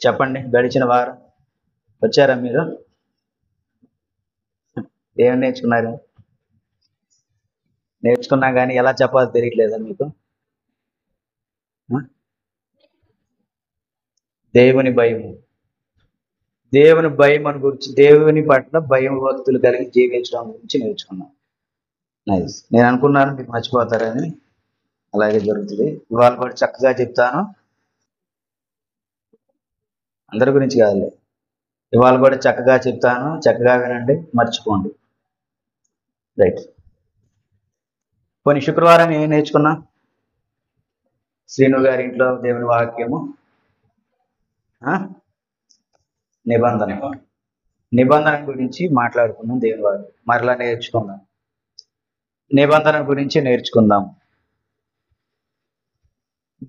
చెప్పండి. గడిచిన వారం వచ్చారా మీరు? ఏం నేర్చుకున్నారు? నేర్చుకున్నా కానీ ఎలా చెప్పాలో తెలియట్లేదా మీకు? ఆ? దేవుని భయము. దేవుని భయం అని గురించి, దేవుని పట్ల భయం భక్తులు కలిగి జీవించడం గురించి నేర్చుకున్నాం. నైస్. నేను అనుకున్నాను మీకు మర్చిపోతారని. అలాగే జరుగుతుంది. ఇవాళ కూడా చక్కగా చెప్తాను. అందరి గురించి కాదులే, ఇవాళ కూడా చక్కగా చెప్తాను. చక్కగా వినండి, మర్చిపోండి. రైట్. పోనీ శుక్రవారం ఏం నేర్చుకున్నాం? శ్రీను గారి ఇంట్లో దేవుని వాక్యము, నిబంధన. నిబంధన గురించి మాట్లాడుకున్నాం. దేవుని వాక్యం మరలా నేర్చుకుందాం. నిబంధన గురించి నేర్చుకుందాం.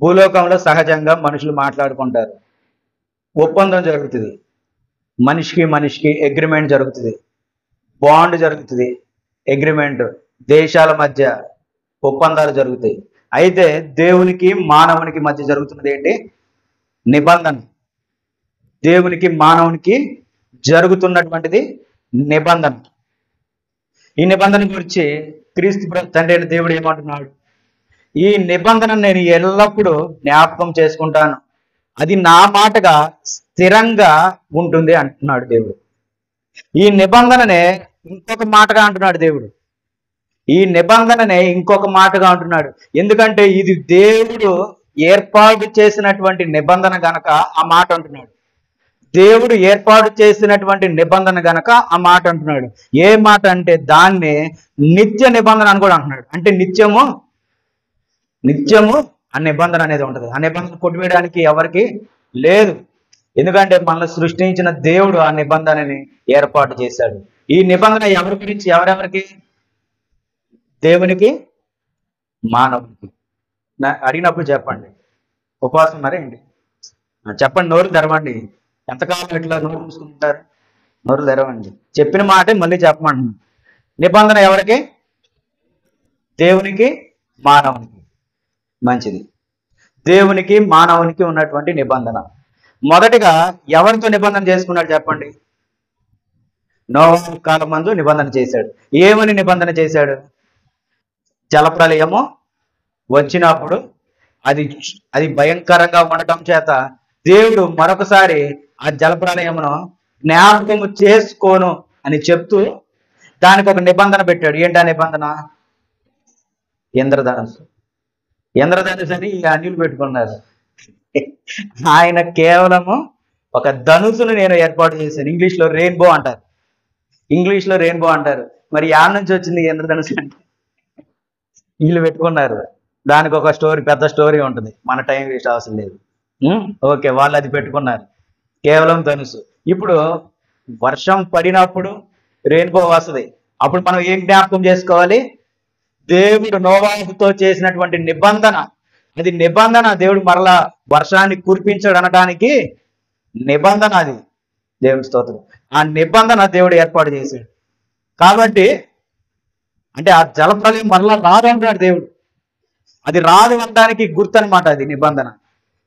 భూలోకంలో సహజంగా మనుషులు మాట్లాడుకుంటారు. ఒప్పందం జరుగుతుంది. మనిషికి మనిషికి అగ్రిమెంట్ జరుగుతుంది. బాండ్ జరుగుతుంది. అగ్రిమెంట్. దేశాల మధ్య ఒప్పందాలు జరుగుతాయి. అయితే దేవునికి మానవునికి మధ్య జరుగుతున్నది ఏంటి? నిబంధన. దేవునికి మానవునికి జరుగుతున్నటువంటిది నిబంధన. ఈ నిబంధన గురించి క్రీస్తు తండ్రి అయిన దేవుడు ఏమంటున్నాడు? ఈ నిబంధన నేను ఎల్లప్పుడూ జ్ఞాపకం చేసుకుంటాను, అది నా మాటగా స్థిరంగా ఉంటుంది అంటున్నాడు దేవుడు. ఈ నిబంధననే ఇంకొక మాటగా అంటున్నాడు దేవుడు. ఈ నిబంధననే ఇంకొక మాటగా అంటున్నాడు. ఎందుకంటే ఇది దేవుడు ఏర్పాటు చేసినటువంటి నిబంధన గనక ఆ మాట అంటున్నాడు. దేవుడు ఏర్పాటు చేసినటువంటి నిబంధన గనక ఆ మాట అంటున్నాడు. ఏ మాట అంటే దాన్నే నిత్య నిబంధన అని కూడా అంటున్నాడు. అంటే నిత్యము ఆ నిబంధన అనేది ఉంటుంది. ఆ నిబంధన కొట్టివేయడానికి ఎవరికి లేదు. ఎందుకంటే మనల్ని సృష్టించిన దేవుడు ఆ నిబంధనని ఏర్పాటు చేశాడు. ఈ నిబంధన ఎవరి గురించి? ఎవరెవరికి? దేవునికి, మానవునికి. అడిగినప్పుడు చెప్పండి. ఉపవాసం ఉన్నారేంటి? చెప్పండి. నోరు తెరవండి. ఎంతకాలం ఇట్లా నోరు మూసుకుంటారు? నోరు తెరవండి. చెప్పిన మాటే మళ్ళీ చెప్పమంటున్నాను. నిబంధన ఎవరికి? దేవునికి, మానవునికి. మంచిది. దేవునికి మానవునికి ఉన్నటువంటి నిబంధన. మొదటిగా ఎవరితో నిబంధన చేసుకున్నాడు చెప్పండి? నోవహు కాలం ముందు నిబంధన చేశాడు. ఏమని నిబంధన చేశాడు? జలప్రలయము వచ్చినప్పుడు అది భయంకరంగా ఉండటం చేత దేవుడు మరొకసారి ఆ జలప్రలయమును జ్ఞాపకము చేసుకోను అని చెప్తూ దానికి ఒక నిబంధన పెట్టాడు. ఏంటి ఆ నిబంధన? ఇంద్రధనుసు. ఇంద్రధనుసు అని ఈ అన్యులు పెట్టుకున్నారు. ఆయన కేవలము ఒక ధనుసును నేను ఏర్పాటు చేశాను. ఇంగ్లీష్లో రెయిన్బో అంటారు. మరి యాడ నుంచి వచ్చింది ఇంద్రధనుసు అంటే? వీళ్ళు పెట్టుకున్నారు. దానికి ఒక స్టోరీ, పెద్ద స్టోరీ ఉంటుంది. మన టైం వేస్ట్ అవసరం లేదు. ఓకే, వాళ్ళు అది పెట్టుకున్నారు. కేవలం ధనుసు. ఇప్పుడు వర్షం పడినప్పుడు రెయిన్బో వస్తుంది. అప్పుడు మనం ఏం జ్ఞాపకం చేసుకోవాలి? దేవుడు నోవాహుతో చేసినటువంటి నిబంధన. అది నిబంధన. దేవుడు మరలా వర్షాన్ని కురిపించాడు అనడానికి నిబంధన అది. దేవుడి స్తోత్రం. ఆ నిబంధన దేవుడు ఏర్పాటు చేశాడు. కాబట్టి అంటే ఆ జలప్రలయం మరలా రాదు అంటున్నాడు దేవుడు. అది రాదు అనడానికి గుర్తు అనమాట అది నిబంధన.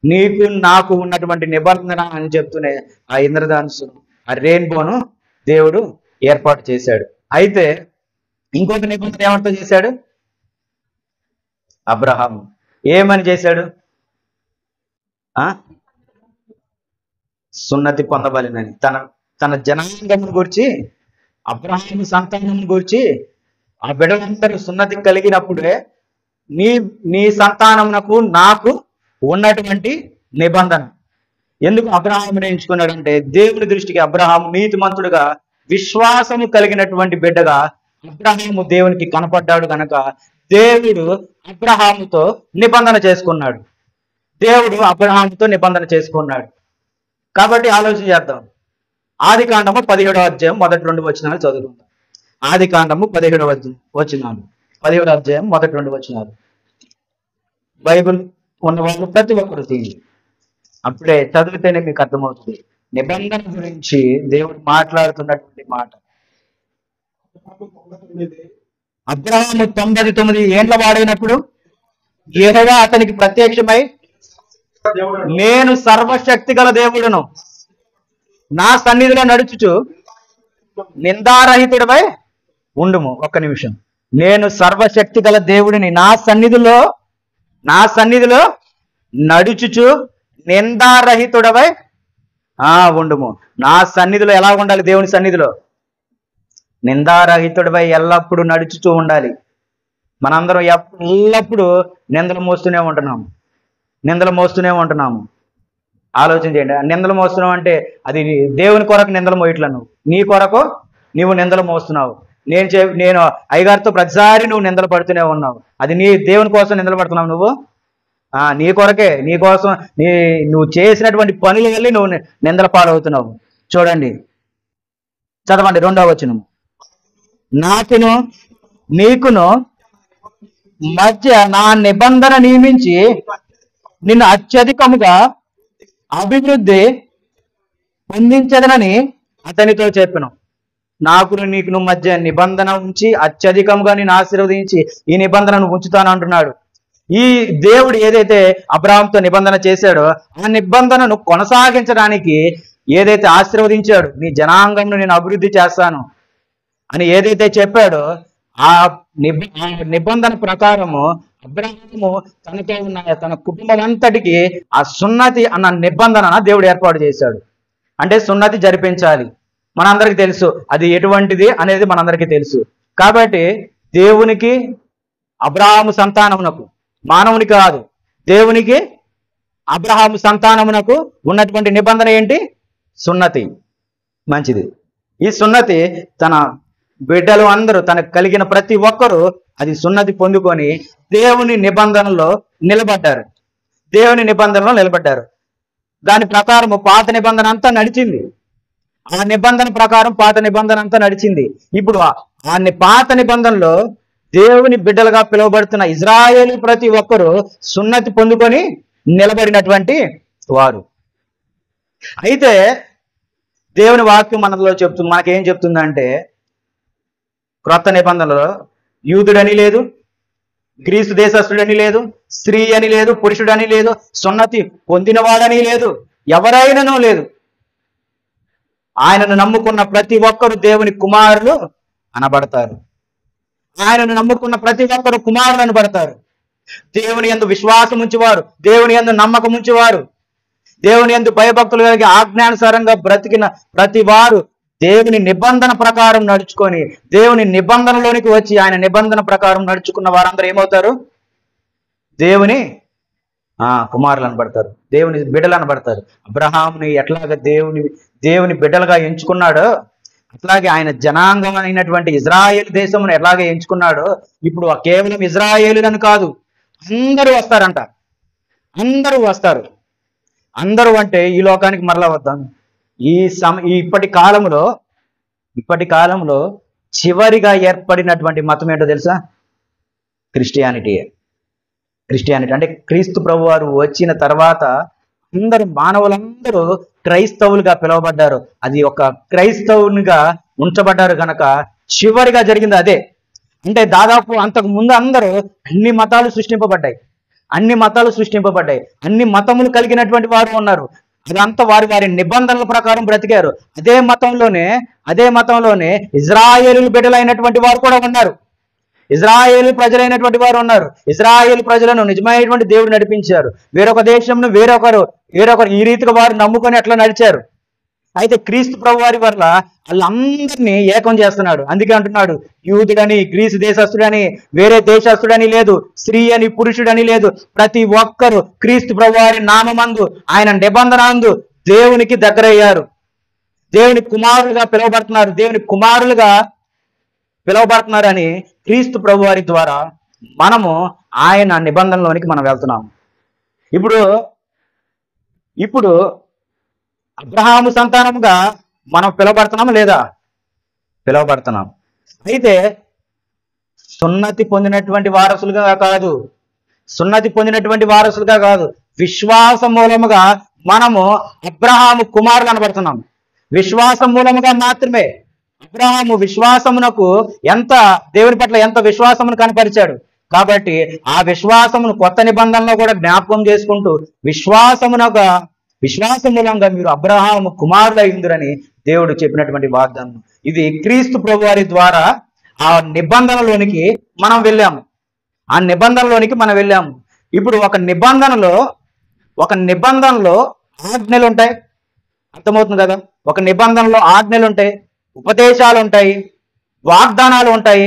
నీకు నాకు ఉన్నటువంటి నిబంధన అని చెప్తూనే ఆ ఇంద్రధనుస్సును, ఆ రెయిన్బోను దేవుడు ఏర్పాటు చేశాడు. అయితే ఇంకొక నిబంధన ఎవరితో చేశాడు? అబ్రహాము. ఏమని చేశాడు? సున్నతి పొందబలినని. తన జనాంగం గురించి, అబ్రహాము సంతానం గురించి, ఆ బిడ్డలందరూ సున్నతి కలిగినప్పుడే నీ సంతానమునకు నాకు ఉన్నటువంటి నిబంధన. ఎందుకు అబ్రహాముని ఎంచుకున్నాడంటే దేవుని దృష్టికి అబ్రహాము నీతిమంతుడుగా, విశ్వాసము కలిగినటువంటి బిడ్డగా అబ్రహాము దేవునికి కనపడ్డాడు కనుక దేవుడు అబ్రహాముతో నిబంధన చేసుకున్నాడు. కాబట్టి ఆలోచన చేద్దాం. ఆదికాండము 17వ అధ్యాయం మొదటి 2 వచనాలు చదువుకుందాం. ఆదికాండము 17వ వచనాలు, 17వ అధ్యాయం మొదటి 2 వచనాలు. బైబిల్ ఉన్నవాళ్ళు ప్రతి ఒక్కరు తీయండి. అప్పుడే చదివితేనే మీకు అర్థమవుతుంది నిబంధన గురించి దేవుడు మాట్లాడుతున్నటువంటి మాట. అబ్రహాము 99 ఏండ్ల వాడైనప్పుడు యెహోవా అతనికి ప్రత్యక్షమై నేను సర్వశక్తి గల దేవుడును, నా సన్నిధిలో నడుచుచు నిందారహితుడిపై ఉండుము. ఒక్క నిమిషం. నేను సర్వశక్తి గల దేవుడిని, నా సన్నిధిలో నడుచుచు నిందారహితుడవై ఉండుము. నా సన్నిధిలో ఎలా ఉండాలి? దేవుని సన్నిధిలో నిందారహితుడిపై ఎల్లప్పుడూ నడుచుతూ ఉండాలి. మనందరం ఎల్లప్పుడూ నిందలు మోస్తూనే ఉంటున్నాము. ఆలోచన చేయండి. నిందలు మోస్తున్నావు అంటే అది దేవుని కొరకు నిందలు మోయట్లా, నీ కొరకు నీవు నిందలు మోస్తున్నావు. నేను అయ్యగారితో ప్రతిసారి నువ్వు నిందలు పడుతూనే ఉన్నావు. అది నీ దేవుని కోసం నిందలు పడుతున్నావు. నువ్వు నీ కొరకే, నీ కోసం నువ్వు చేసినటువంటి పనుల వల్ల నువ్వు నిందల పాలవుతున్నావు. చూడండి, చదవండి 2వ వచనం. నాకును నీకును మధ్య నా నిబంధన నియమించి నిన్ను అత్యధికముగా అభివృద్ధి పొందించదనని అతనితో చెప్పాను. నాకును నీకును మధ్య నిబంధన ఉంచి అత్యధికంగా నేను ఆశీర్వదించి ఈ నిబంధనను ఉంచుతాను అంటున్నాడు. ఈ దేవుడు ఏదైతే అబ్రహాంతో నిబంధన చేశాడో ఆ నిబంధనను కొనసాగించడానికి ఏదైతే ఆశీర్వదించాడు, నీ జనాంగంను నేను అభివృద్ధి చేస్తాను అని ఏదైతే చెప్పాడో ఆ నిబంధన ప్రకారము అబ్రహాము తనతో ఉన్న తన కుటుంబం అంతటికి ఆ సున్నతి అన్న నిబంధన దేవుడు ఏర్పాటు చేశాడు. అంటే సున్నతి జరిపించాలి. మనందరికీ తెలుసు అది ఎటువంటిది అనేది మనందరికీ తెలుసు. కాబట్టి దేవునికి అబ్రహాము సంతానమునకు, మానవునికి కాదు, దేవునికి అబ్రహాము సంతానమునకు ఉన్నటువంటి నిబంధన ఏంటి? సున్నతి. మంచిది. ఈ సున్నతి తన బిడ్డలు అందరూ, తనకు కలిగిన ప్రతి ఒక్కరూ అది సున్నతి పొందుకొని దేవుని నిబంధనలో నిలబడ్డారు. దాని ప్రకారం పాత నిబంధన అంతా నడిచింది. ఆ నిబంధన ప్రకారం పాత నిబంధన అంతా నడిచింది. ఇప్పుడు ఆ పాత నిబంధనలో దేవుని బిడ్డలుగా పిలువబడుతున్న ఇజ్రాయేలు ప్రతి ఒక్కరూ సున్నతి పొందుకొని నిలబడినటువంటి వారు. అయితే దేవుని వాక్యం మనకేం చెప్తుందంటే, క్రొత్త నిబంధనలో యూదుడని లేదు, గ్రీసు దేశస్థుడని లేదు, స్త్రీ అని లేదు, పురుషుడని లేదు, సున్నతి పొందినవాడని లేదు, ఎవరైనానూ లేదు. ఆయనను నమ్ముకున్న ప్రతి ఒక్కరు దేవుని కుమారులు అనబడతారు. దేవుని యందు విశ్వాసం ఉంచేవారు, దేవుని యందు నమ్మకం ఉంచేవారు, దేవుని యందు భయభక్తులు కలిగి ఆజ్ఞానుసారంగా బ్రతికిన ప్రతి వారు దేవుని నిబంధన ప్రకారం నడుచుకొని దేవుని నిబంధనలోనికి వచ్చి ఆయన నిబంధన ప్రకారం నడుచుకున్న వారందరూ ఏమవుతారు? దేవుని కుమారులు అనబడతారు, దేవుని బిడ్డలు అనబడతారు. అబ్రహాముని ఎట్లాగా దేవుని బిడ్డలుగా ఎంచుకున్నాడో అట్లాగే ఆయన జనాంగం అయినటువంటి ఇజ్రాయేల్ దేశమును ఎట్లాగే ఎంచుకున్నాడో ఇప్పుడు కేవలం ఇజ్రాయేలులను కాదు, అందరూ వస్తారంట. అందరూ అంటే ఈ లోకానికి మరలా వద్దాం. ఇప్పటి కాలంలో చివరిగా ఏర్పడినటువంటి మతం ఏంటో తెలుసా? క్రిస్టియానిటీ అంటే క్రీస్తు ప్రభు వారు వచ్చిన తర్వాత మానవులందరూ క్రైస్తవులుగా పిలువబడ్డారు. అది ఒక క్రైస్తవునిగా ఉంచబడ్డారు కనుక చివరిగా జరిగింది అదే. అంటే దాదాపు అంతకు ముందు అందరూ అన్ని మతాలు సృష్టింపబడ్డాయి, అన్ని మతములు కలిగినటువంటి వారు ఉన్నారు. అదంతా వారి నిబంధనల ప్రకారం బ్రతికారు. అదే మతంలోనే ఇజ్రాయేలు బిడ్డలైనటువంటి వారు కూడా ఉన్నారు, ఇజ్రాయేలు ప్రజలైనటువంటి వారు ఉన్నారు. ఇజ్రాయేలు ప్రజలను నిజమైనటువంటి దేవుడు నడిపించారు. వేరొక దేశంను వేరొకరు ఈ రీతిగా వారు నమ్ముకొని అట్లా నడిచారు. అయితే క్రీస్తు ప్రభు వారి వల్ల వాళ్ళందరినీ ఏకం చేస్తున్నాడు. అందుకే అంటున్నాడు, యూదుడని, గ్రీసు దేశస్తుడని, వేరే దేశస్తుడని లేదు, స్త్రీ అని, పురుషుడని లేదు, ప్రతి ఒక్కరు క్రీస్తు ప్రభు వారి నామమందు, ఆయన నిబంధనందు దేవునికి దగ్గరయ్యారు, దేవుని కుమారులుగా పిలువబడుతున్నారని క్రీస్తు ప్రభు వారి ద్వారా మనము ఆయన నిబంధనలోనికి మనం వెళ్తున్నాము. ఇప్పుడు అబ్రహాము సంతానముగా మనం పిలువబడుతున్నాము లేదా? పిలువబడుతున్నాం. అయితే సున్నతి పొందినటువంటి వారసులుగా కాదు, విశ్వాసం మూలముగా మనము అబ్రహాము కుమారులు అనబడుతున్నాం. విశ్వాసం మూలముగా మాత్రమే. అబ్రహాము విశ్వాసమునకు దేవుని పట్ల ఎంత విశ్వాసమును కనపరిచాడు. కాబట్టి ఆ విశ్వాసమును కొత్త నిబంధనలో కూడా జ్ఞాపకం చేసుకుంటూ విశ్వాసమూలంగా మీరు అబ్రహాము కుమారులైందురని దేవుడు చెప్పినటువంటి వాగ్దానం. ఇది క్రీస్తు ప్రభువారి ద్వారా ఆ నిబంధనలోనికి మనం వెళ్ళాము. ఆ నిబంధనలోనికి మనం వెళ్ళాము. ఇప్పుడు ఒక నిబంధనలో ఆజ్ఞలు ఉంటాయి. అర్థమవుతుంది కదా? ఒక నిబంధనలో ఆజ్ఞలు ఉంటాయి, ఉపదేశాలు ఉంటాయి, వాగ్దానాలు ఉంటాయి,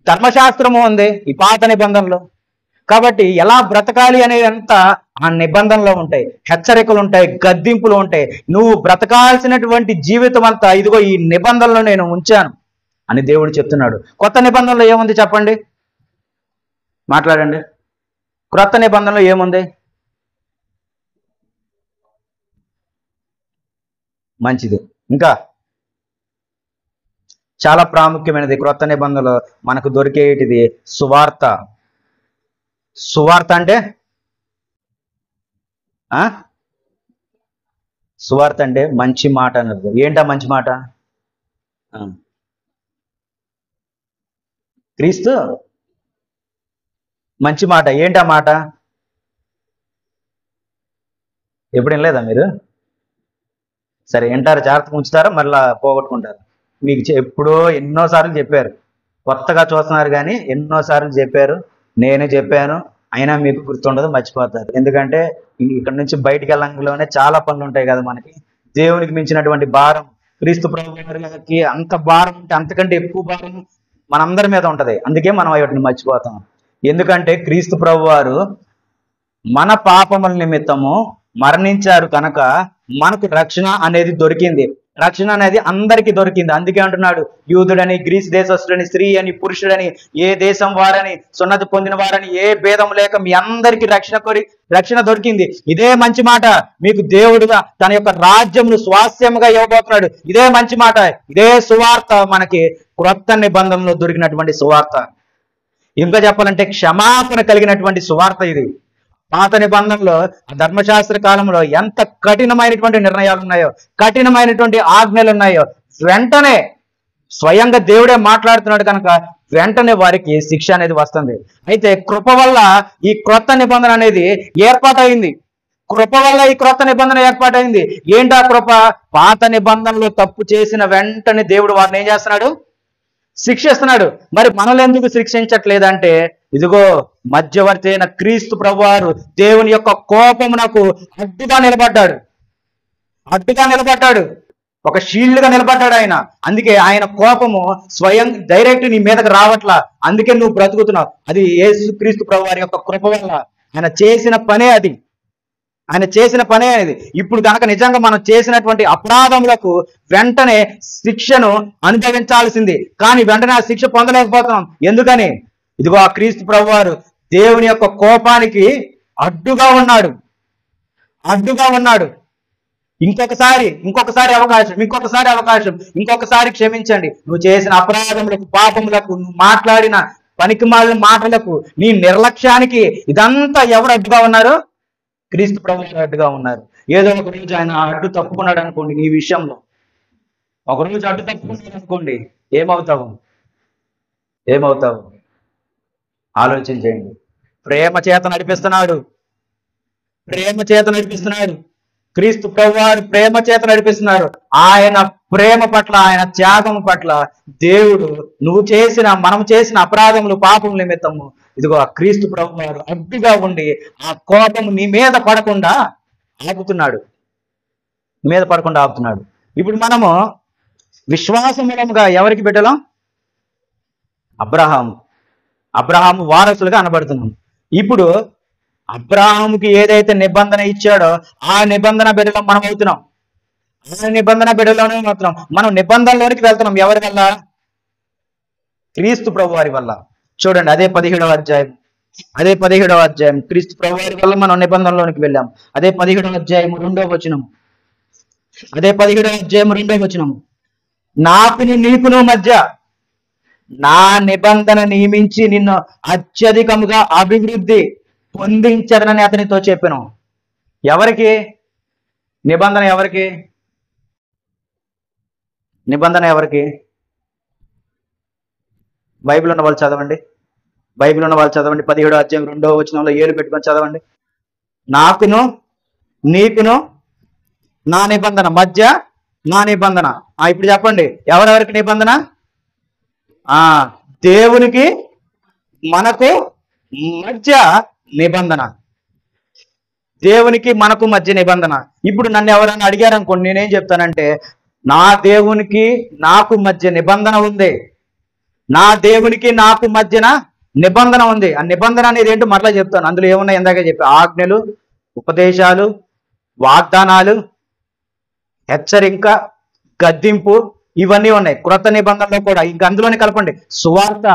ధర్మశాస్త్రము ఉంది ఈ పాత నిబంధనలో. కాబట్టి ఎలా బ్రతకాలి అనేది అంతా ఆ నిబంధనలో ఉంటాయి. హెచ్చరికలు ఉంటాయి, గద్దింపులు ఉంటాయి. నువ్వు బ్రతకాల్సినటువంటి జీవితం అంతా ఇదిగో ఈ నిబంధనలో నేను ఉంచాను అని దేవుడు చెప్తున్నాడు. కొత్త నిబంధనలో ఏముంది చెప్పండి, మాట్లాడండి. క్రొత్త నిబంధనలో ఏముంది? మంచిది. ఇంకా చాలా ప్రాముఖ్యమైనది క్రొత్త నిబంధనలో మనకు దొరికేటిది సువార్త. సువార్త అంటే సువార్త అంటే మంచి మాట అన్నది. ఏంటా మంచి మాట? క్రీస్తు మంచి మాట. ఏంటా మాట? ఎప్పుడు వినలేదా మీరు? సరే వింటారు, జాగ్రత్తగా ఉంచుతారా, మళ్ళా పోగొట్టుకుంటారు. మీకు ఎప్పుడో ఎన్నోసార్లు చెప్పారు, కొత్తగా చూస్తున్నారు కానీ ఎన్నోసార్లు చెప్పారు, నేనే చెప్పాను, అయినా మీకు గుర్తుండదు, మర్చిపోతారు. ఎందుకంటే ఇక్కడ నుంచి బయటికి వెళ్ళంలోనే చాలా పనులు ఉంటాయి కదా మనకి. దేవునికి మించినటువంటి భారం క్రీస్తు ప్రభువుకి అంత భారం ఉంటే అంతకంటే ఎక్కువ భారం మనందరి మీద ఉంటది. అందుకే మనం వాటిని మర్చిపోతాం. ఎందుకంటే క్రీస్తు ప్రభువారు మన పాపముల నిమిత్తము మరణించారు కనుక మనకు రక్షణ అనేది దొరికింది. రక్షణ అనేది అందరికీ దొరికింది. అందుకే అంటున్నాడు, యూదుడని, గ్రీస్ దేశస్తుడని, స్త్రీ అని, పురుషుడని, ఏ దేశం వారని, సున్నతి పొందిన వారని ఏ భేదం లేక మీ అందరికీ రక్షణ దొరికింది. ఇదే మంచి మాట. మీకు దేవుడుగా తన యొక్క రాజ్యమును స్వాస్థ్యముగా ఇవ్వబోతున్నాడు. ఇదే మంచి మాట. ఇదే సువార్త మనకి క్రొత్త నిబంధనలో దొరికినటువంటి సువార్త. ఇంకా చెప్పాలంటే క్షమాపణ కలిగినటువంటి సువార్త ఇది. పాత నిబంధనలో ధర్మశాస్త్ర కాలంలో ఎంత కఠినమైనటువంటి నిర్ణయాలు ఉన్నాయో, కఠినమైనటువంటి ఆజ్ఞలు ఉన్నాయో, వెంటనే స్వయంగా దేవుడే మాట్లాడుతున్నాడు కనుక వెంటనే వారికి శిక్ష అనేది వస్తుంది. అయితే కృప వల్ల ఈ క్రొత్త నిబంధన అనేది ఏర్పాటైంది. కృప వల్ల ఈ క్రొత్త నిబంధన ఏర్పాటైంది. ఏంటా కృప? పాత నిబంధనలో తప్పు చేసిన వెంటనే దేవుడు వారిని ఏం చేస్తున్నాడు? శిక్షిస్తున్నాడు. మరి మనల్ని ఎందుకు శిక్షించట్లేదంటే, ఇదిగో మధ్యవర్తి అయిన క్రీస్తు ప్రభువారు దేవుని యొక్క కోపమునకు అడ్డుగా నిలబడ్డాడు. ఒక షీల్డ్గా నిలబడ్డాడు ఆయన. అందుకే ఆయన కోపము స్వయం డైరెక్ట్ నీ మీదకి రావట్లా. అందుకే నువ్వు బ్రతుకుతున్నావు. అది యేసు క్రీస్తు ప్రభువారి యొక్క కృప వల్ల ఆయన చేసిన పనే అది. ఇప్పుడు కనుక నిజంగా మనం చేసినటువంటి అపరాధములకు వెంటనే శిక్షను అనుభవించాల్సింది, కానీ వెంటనే ఆ శిక్ష పొందలేకపోతున్నాం. ఎందుకని? ఇదిగో ఆ క్రీస్తు ప్రభువారు దేవుని యొక్క కోపానికి అడ్డుగా ఉన్నాడు. ఇంకొకసారి అవకాశం క్షమించండి. నువ్వు చేసిన అపరాధములకు, పాపములకు, నువ్వు మాట్లాడిన పనికిమాలిన మాటలకు, నీ నిర్లక్ష్యానికి ఇదంతా ఎవరు అడ్డుగా ఉన్నారు? క్రీస్తు ప్రభువు అడ్డుగా ఉన్నారు. ఏదో ఒక రోజు ఆయన అడ్డు తప్పుకున్నాడు అనుకోండి, నీ విషయంలో ఒకరోజు అడ్డు తప్పుకున్నాడు అనుకోండి, ఏమవుతావు? ఆలోచన చేయండి. ప్రేమ చేత నడిపిస్తున్నాడు. క్రీస్తు ప్రభువారు ప్రేమ చేత నడిపిస్తున్నారు. ఆయన ప్రేమ పట్ల, ఆయన త్యాగం పట్ల దేవుడు మనం చేసిన అపరాధములు, పాపముల నిమిత్తము ఇదిగో ఆ క్రీస్తు ప్రభువారు అడ్డుగా ఉండి ఆ కోపము నీ మీద పడకుండా ఆపుతున్నాడు. ఇప్పుడు మనము విశ్వాసమూలముగా ఎవరికి బిడ్డలం? అబ్రహాము వారసులుగా అనబడుతున్నాం. ఇప్పుడు అబ్రహాముకి ఏదైతే నిబంధన ఇచ్చాడో ఆ నిబంధన బిడ్డలం మనం అవుతున్నాం. మనం నిబంధనలోనికి వెళ్తున్నాం. ఎవరి వల్ల? క్రీస్తు ప్రభువారి వల్ల. చూడండి, అదే 17వ అధ్యాయం క్రీస్తు ప్రభువారి వల్ల మనం నిబంధనలోనికి వెళ్ళాం. అదే 17వ అధ్యాయం 2వ వచనం. నాకును నీకును మధ్య నా నిబంధన నియమించి నిన్ను అత్యధికముగా అభివృద్ధి పొందించదనని అతనితో చెప్పాను. ఎవరికి నిబంధన? నిబంధన ఎవరికి? బైబిల్ ఉన్న వాళ్ళు చదవండి. బైబిల్ ఉన్న వాళ్ళు చదవండి, 17వ అధ్యాయం 2వ వచనంలో ఏలు పెట్టుకొని చదవండి. నాకును నీకును నా నిబంధన మధ్య నా నిబంధన. ఇప్పుడు చెప్పండి, ఎవరెవరికి నిబంధన? దేవునికి మనకు మధ్య నిబంధన. దేవునికి మనకు మధ్య నిబంధన. ఇప్పుడు నన్ను ఎవరైనా అడిగారు అనుకోండి, నేనేం చెప్తానంటే నా దేవునికి నాకు మధ్య నిబంధన ఉంది. నా దేవునికి నాకు మధ్యన నిబంధన ఉంది. ఆ నిబంధన అనేది ఏంటో మరలా చెప్తాను. అందులో ఏమున్నాయి? ఇందాక చెప్పి ఆజ్ఞలు, ఉపదేశాలు, వాగ్దానాలు, హెచ్చరిక, గద్దింపు, ఇవన్నీ ఉన్నాయి. క్రొత్త నిబంధనలో కూడా ఇంక అందులోనే కలపండి. సువార్త,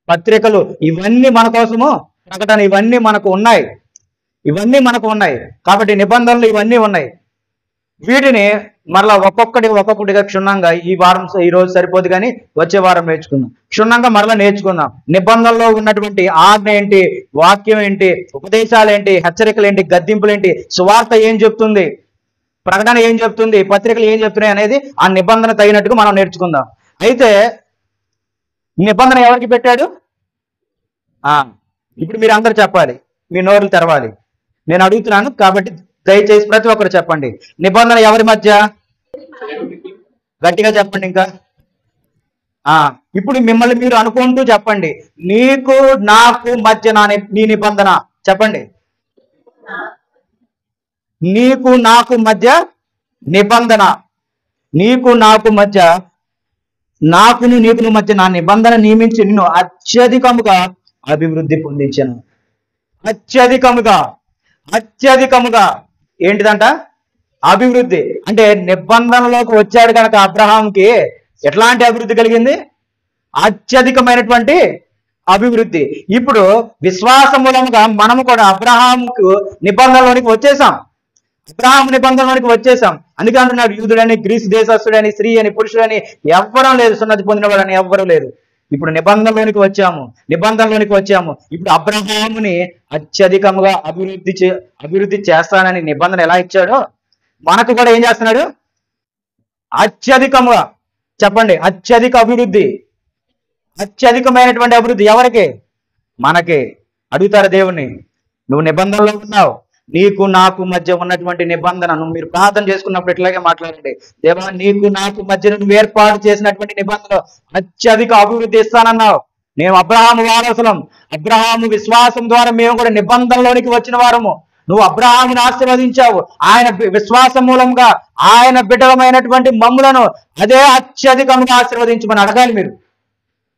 పత్రికలు, ఇవన్నీ మన కోసము ప్రకటన, ఇవన్నీ మనకు ఉన్నాయి. ఇవన్నీ మనకు ఉన్నాయి కాబట్టి నిబంధనలు ఇవన్నీ ఉన్నాయి. వీటిని మరలా ఒక్కొక్కటిగా క్షుణ్ణంగా ఈ రోజు సరిపోదు కానీ వచ్చే వారం నేర్చుకుందాం. క్షుణ్ణంగా మరలా నేర్చుకుందాం. నిబంధనలో ఉన్నటువంటి ఆజ్ఞ ఏంటి, వాక్యం ఏంటి, ఉపదేశాలు ఏంటి, హెచ్చరికలు ఏంటి, గద్దింపులు ఏంటి, సువార్త ఏం చెప్తుంది, ప్రకటన ఏం చెప్తుంది, పత్రికలు ఏం చెప్తున్నాయి అనేది ఆ నిబంధన తగినట్టుగా మనం నేర్చుకుందాం. అయితే నిబంధన ఎవరికి పెట్టాడు? ఇప్పుడు మీరు అందరు చెప్పాలి, మీ నోరులు తెరవాలి. నేను అడుగుతున్నాను కాబట్టి దయచేసి ప్రతి ఒక్కరు చెప్పండి. నిబంధన ఎవరి మధ్య? గట్టిగా చెప్పండి. ఇంకా ఇప్పుడు మిమ్మల్ని మీరు అనుకుంటూ చెప్పండి, నీకు నాకు మధ్య నీ నిబంధన. చెప్పండి, నీకు నాకు మధ్య నిబంధన. నీకు నాకు మధ్య, నాకును నీకును మధ్య నా నిబంధన నియమించి నిన్ను అత్యధికముగా అభివృద్ధి పొందించను. అత్యధికముగా ఏంటిదంట? అభివృద్ధి. అంటే నిబంధనలోకి వచ్చాడు కనుక అబ్రహాంకి ఎట్లాంటి అభివృద్ధి కలిగింది? అత్యధికమైనటువంటి అభివృద్ధి. ఇప్పుడు విశ్వాస మూలంగా మనము కూడా అబ్రహాముకు నిబంధనలోనికి వచ్చేసాం. అందుకే అంటున్నాడు, యూదుడని, గ్రీసు దేశస్తుడని, స్త్రీ అని, పురుషుడని ఎవ్వరం లేదు, సున్నతి పొందినవాడని ఎవ్వరూ లేదు. ఇప్పుడు నిబంధనలోనికి వచ్చాము. ఇప్పుడు అబ్రహాముని అత్యధికముగా అభివృద్ధి చేస్తానని నిబంధన ఎలా ఇచ్చాడో మనకు కూడా ఏం చేస్తున్నాడు? అత్యధికముగా. చెప్పండి, అత్యధిక అభివృద్ధి. అత్యధికమైనటువంటి అభివృద్ధి ఎవరికి? మనకి. అడుగుతారు దేవుణ్ణి, నువ్వు నిబంధనలో ఉన్నావు, నీకు నాకు మధ్య ఉన్నటువంటి నిబంధనను మీరు ప్రార్థన చేసుకున్నప్పుడు ఇట్లాగే మాట్లాడండి. దేవా, నీకు నాకు మధ్య నువ్వు ఏర్పాటు చేసినటువంటి నిబంధనలు అత్యధిక అభివృద్ధి ఇస్తానన్నావు. మేము అబ్రహాము వారసులం. అబ్రహాము విశ్వాసం ద్వారా మేము కూడా నిబంధనలోనికి వచ్చిన వారము. నువ్వు అబ్రహామును ఆశీర్వదించావు. ఆయన విశ్వాసం మూలంగా ఆయన బిడ్డలమైనటువంటి మమ్ములను అదే అత్యధికంగా ఆశీర్వదించమని అడగాలి. మీరు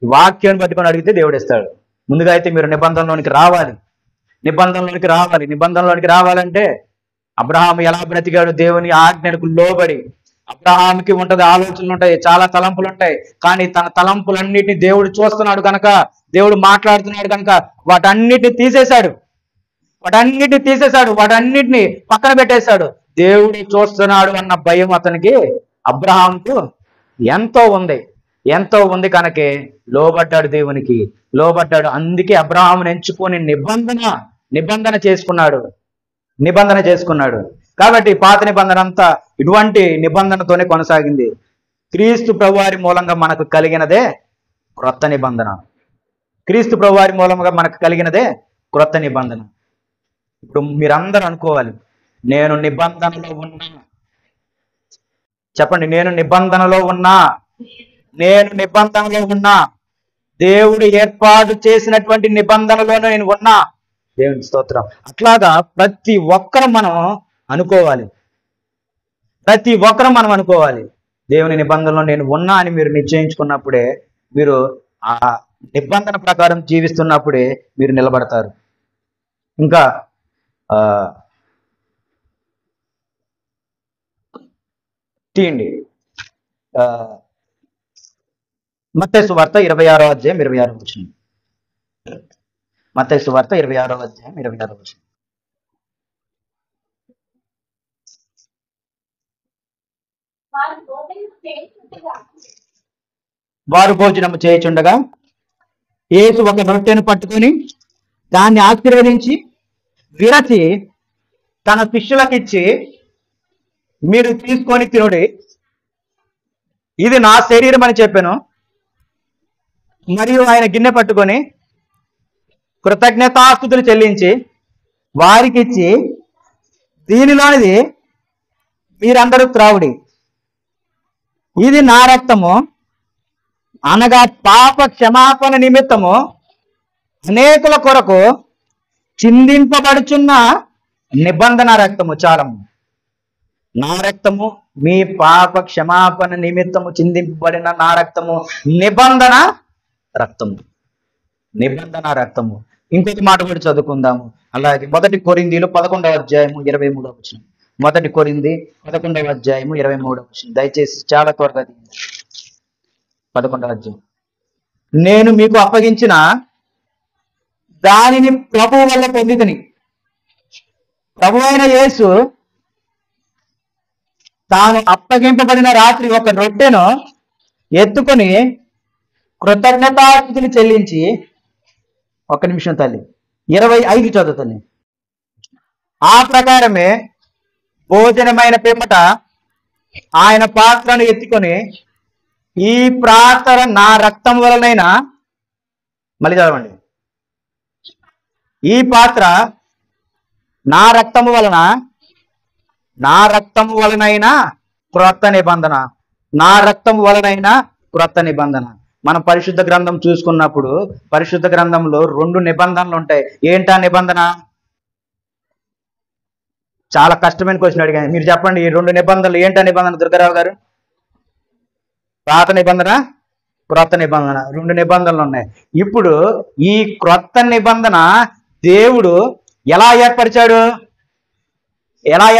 ఈ వాక్యాన్ని పట్టుకొని అడిగితే దేవుడు ఇస్తాడు. ముందుగా అయితే మీరు నిబంధనలోనికి రావాలి. నిబంధనలోనికి రావాలంటే అబ్రహాము ఎలా బ్రతికాడు? దేవుని ఆజ్ఞలకు లోబడి. అబ్రహాముకి ఉంటది, ఆలోచనలు ఉంటాయి, చాలా తలంపులు ఉంటాయి. కానీ తన తలంపులన్నిటిని దేవుడు చూస్తున్నాడు కనుక, దేవుడు మాట్లాడుతున్నాడు కనుక వాటన్నిటిని తీసేశాడు. వాటన్నిటిని పక్కన పెట్టేశాడు. దేవుడు చూస్తున్నాడు అన్న భయం అతనికి, అబ్రహాముకు ఎంతో ఉంది కనుకే లోబడ్డాడు, దేవునికి లోబడ్డాడు. అందుకే అబ్రహామును ఎంచుకొని నిబంధన చేసుకున్నాడు. కాబట్టి పాత నిబంధన అంతా ఇటువంటి నిబంధనతోనే కొనసాగింది. క్రీస్తు ప్రభువారి మూలంగా మనకు కలిగినదే క్రొత్త నిబంధన. ఇప్పుడు మీరందరూ అనుకోవాలి, నేను నిబంధనలో ఉన్నా. చెప్పండి, నేను నిబంధనలో ఉన్నా. దేవుడు ఏర్పాటు చేసినటువంటి నిబంధనలో నేను ఉన్నా. దేవుని స్తోత్రం. అట్లాగా ప్రతి ఒక్కరు మనం అనుకోవాలి. దేవుని నిబంధనలో నేను ఉన్నా అని మీరు నిశ్చయించుకున్నప్పుడే, మీరు ఆ నిబంధన ప్రకారం జీవిస్తున్నప్పుడే మీరు నిలబడతారు. ఇంకా తీయండి మత్తయి సువార్త 26వ అధ్యాయం 26వ వచనం. మత్తయి సువార్త 26వ అధ్యాయం 26వ వచనం. వారు భోజనము చేయుచుండగా యేసు ఒక రొట్టెను పట్టుకొని దాన్ని ఆశీర్వదించి విరచి తన శిష్యులకిచ్చి, మీరు తీసుకొని తినుడి, ఇది నా శరీరం అని చెప్పాను. మరియు ఆయన గిన్నె పట్టుకొని కృతజ్ఞతాస్తుతులు చెల్లించి వారికి ఇచ్చి, దీనిలోనిది మీరందరూ త్రావుడి, ఇది నా రక్తము, అనగా పాప క్షమాపణ నిమిత్తము అనేకుల కొరకు చిందింపబడుచున్న నిబంధన రక్తము. చాలము. నా రక్తము, మీ పాప క్షమాపణ నిమిత్తము చిందింపబడిన నా రక్తము, నిబంధన రక్తము. నిబంధన రక్తము. ఇంకొక మాట కూడా చదువుకుందాము. అలాగే 1 కొరింథీయులు 11వ అధ్యాయము 23వ వచనం. 1 కొరింథీ 11వ అధ్యాయము 23వ వచనం. దయచేసి చాలా త్వరగా 11వ అధ్యాయం. నేను మీకు అప్పగించిన దానిని ప్రభువు వల్ల పొందితిని. ప్రభు అయిన యేసు తాను అప్పగింపబడిన రాత్రి ఒక రొట్టెను ఎత్తుకొని కృతజ్ఞతాస్తుతులు చెల్లించి, ఒక్క నిమిషం తల్లి, 25 చదువుతుంది. ఆ ప్రకారమే భోజనమైన పిమ్మట ఆయన పాత్రను ఎత్తుకొని, ఈ పాత్ర నా రక్తం వలనైనా, మళ్ళీ చదవండి, ఈ పాత్ర నా రక్తము వలనైనా క్రొత్త నిబంధన, నా రక్తము వలనైనా క్రొత్త నిబంధన. మనం పరిశుద్ధ గ్రంథం చూసుకున్నప్పుడు పరిశుద్ధ గ్రంథంలో 2 నిబంధనలు ఉంటాయి. ఏంటా నిబంధన? చాలా కష్టమైన క్వశ్చన్ అడిగాను. మీరు చెప్పండి, ఈ 2 నిబంధనలు ఏంటా నిబంధన దుర్గారావు గారు? పాత నిబంధన, క్రొత్త నిబంధన, 2 నిబంధనలు ఉన్నాయి. ఇప్పుడు ఈ క్రొత్త నిబంధన దేవుడు ఎలా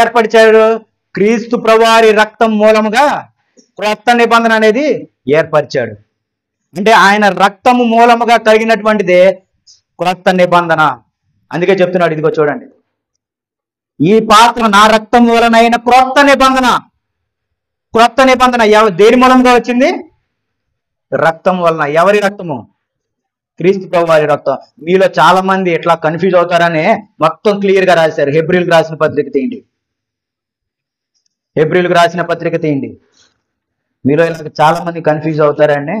ఏర్పరిచాడు? క్రీస్తు ప్రభువారి రక్తం మూలముగా క్రొత్త నిబంధన అనేది ఏర్పరిచాడు. అంటే ఆయన రక్తము మూలముగా కలిగినటువంటిదే క్రొత్త నిబంధన. అందుకే చెప్తున్నాడు, ఇదిగో చూడండి, ఈ పాత్ర నా రక్తం వలనైన క్రొత్త నిబంధన. క్రొత్త నిబంధన దేని మూలంగా వచ్చింది? రక్తం వలన. ఎవరి రక్తము? క్రీస్తు ప్రభువారి రక్తం. మీలో చాలా మంది ఎట్లా కన్ఫ్యూజ్ అవుతారని మొత్తం క్లియర్ గా రాశారు. హెబ్రీలకు రాసిన పత్రిక తీయండి. హెబ్రీలకు రాసిన పత్రిక తీయండి. మీలో ఇలా చాలా మంది కన్ఫ్యూజ్ అవుతారని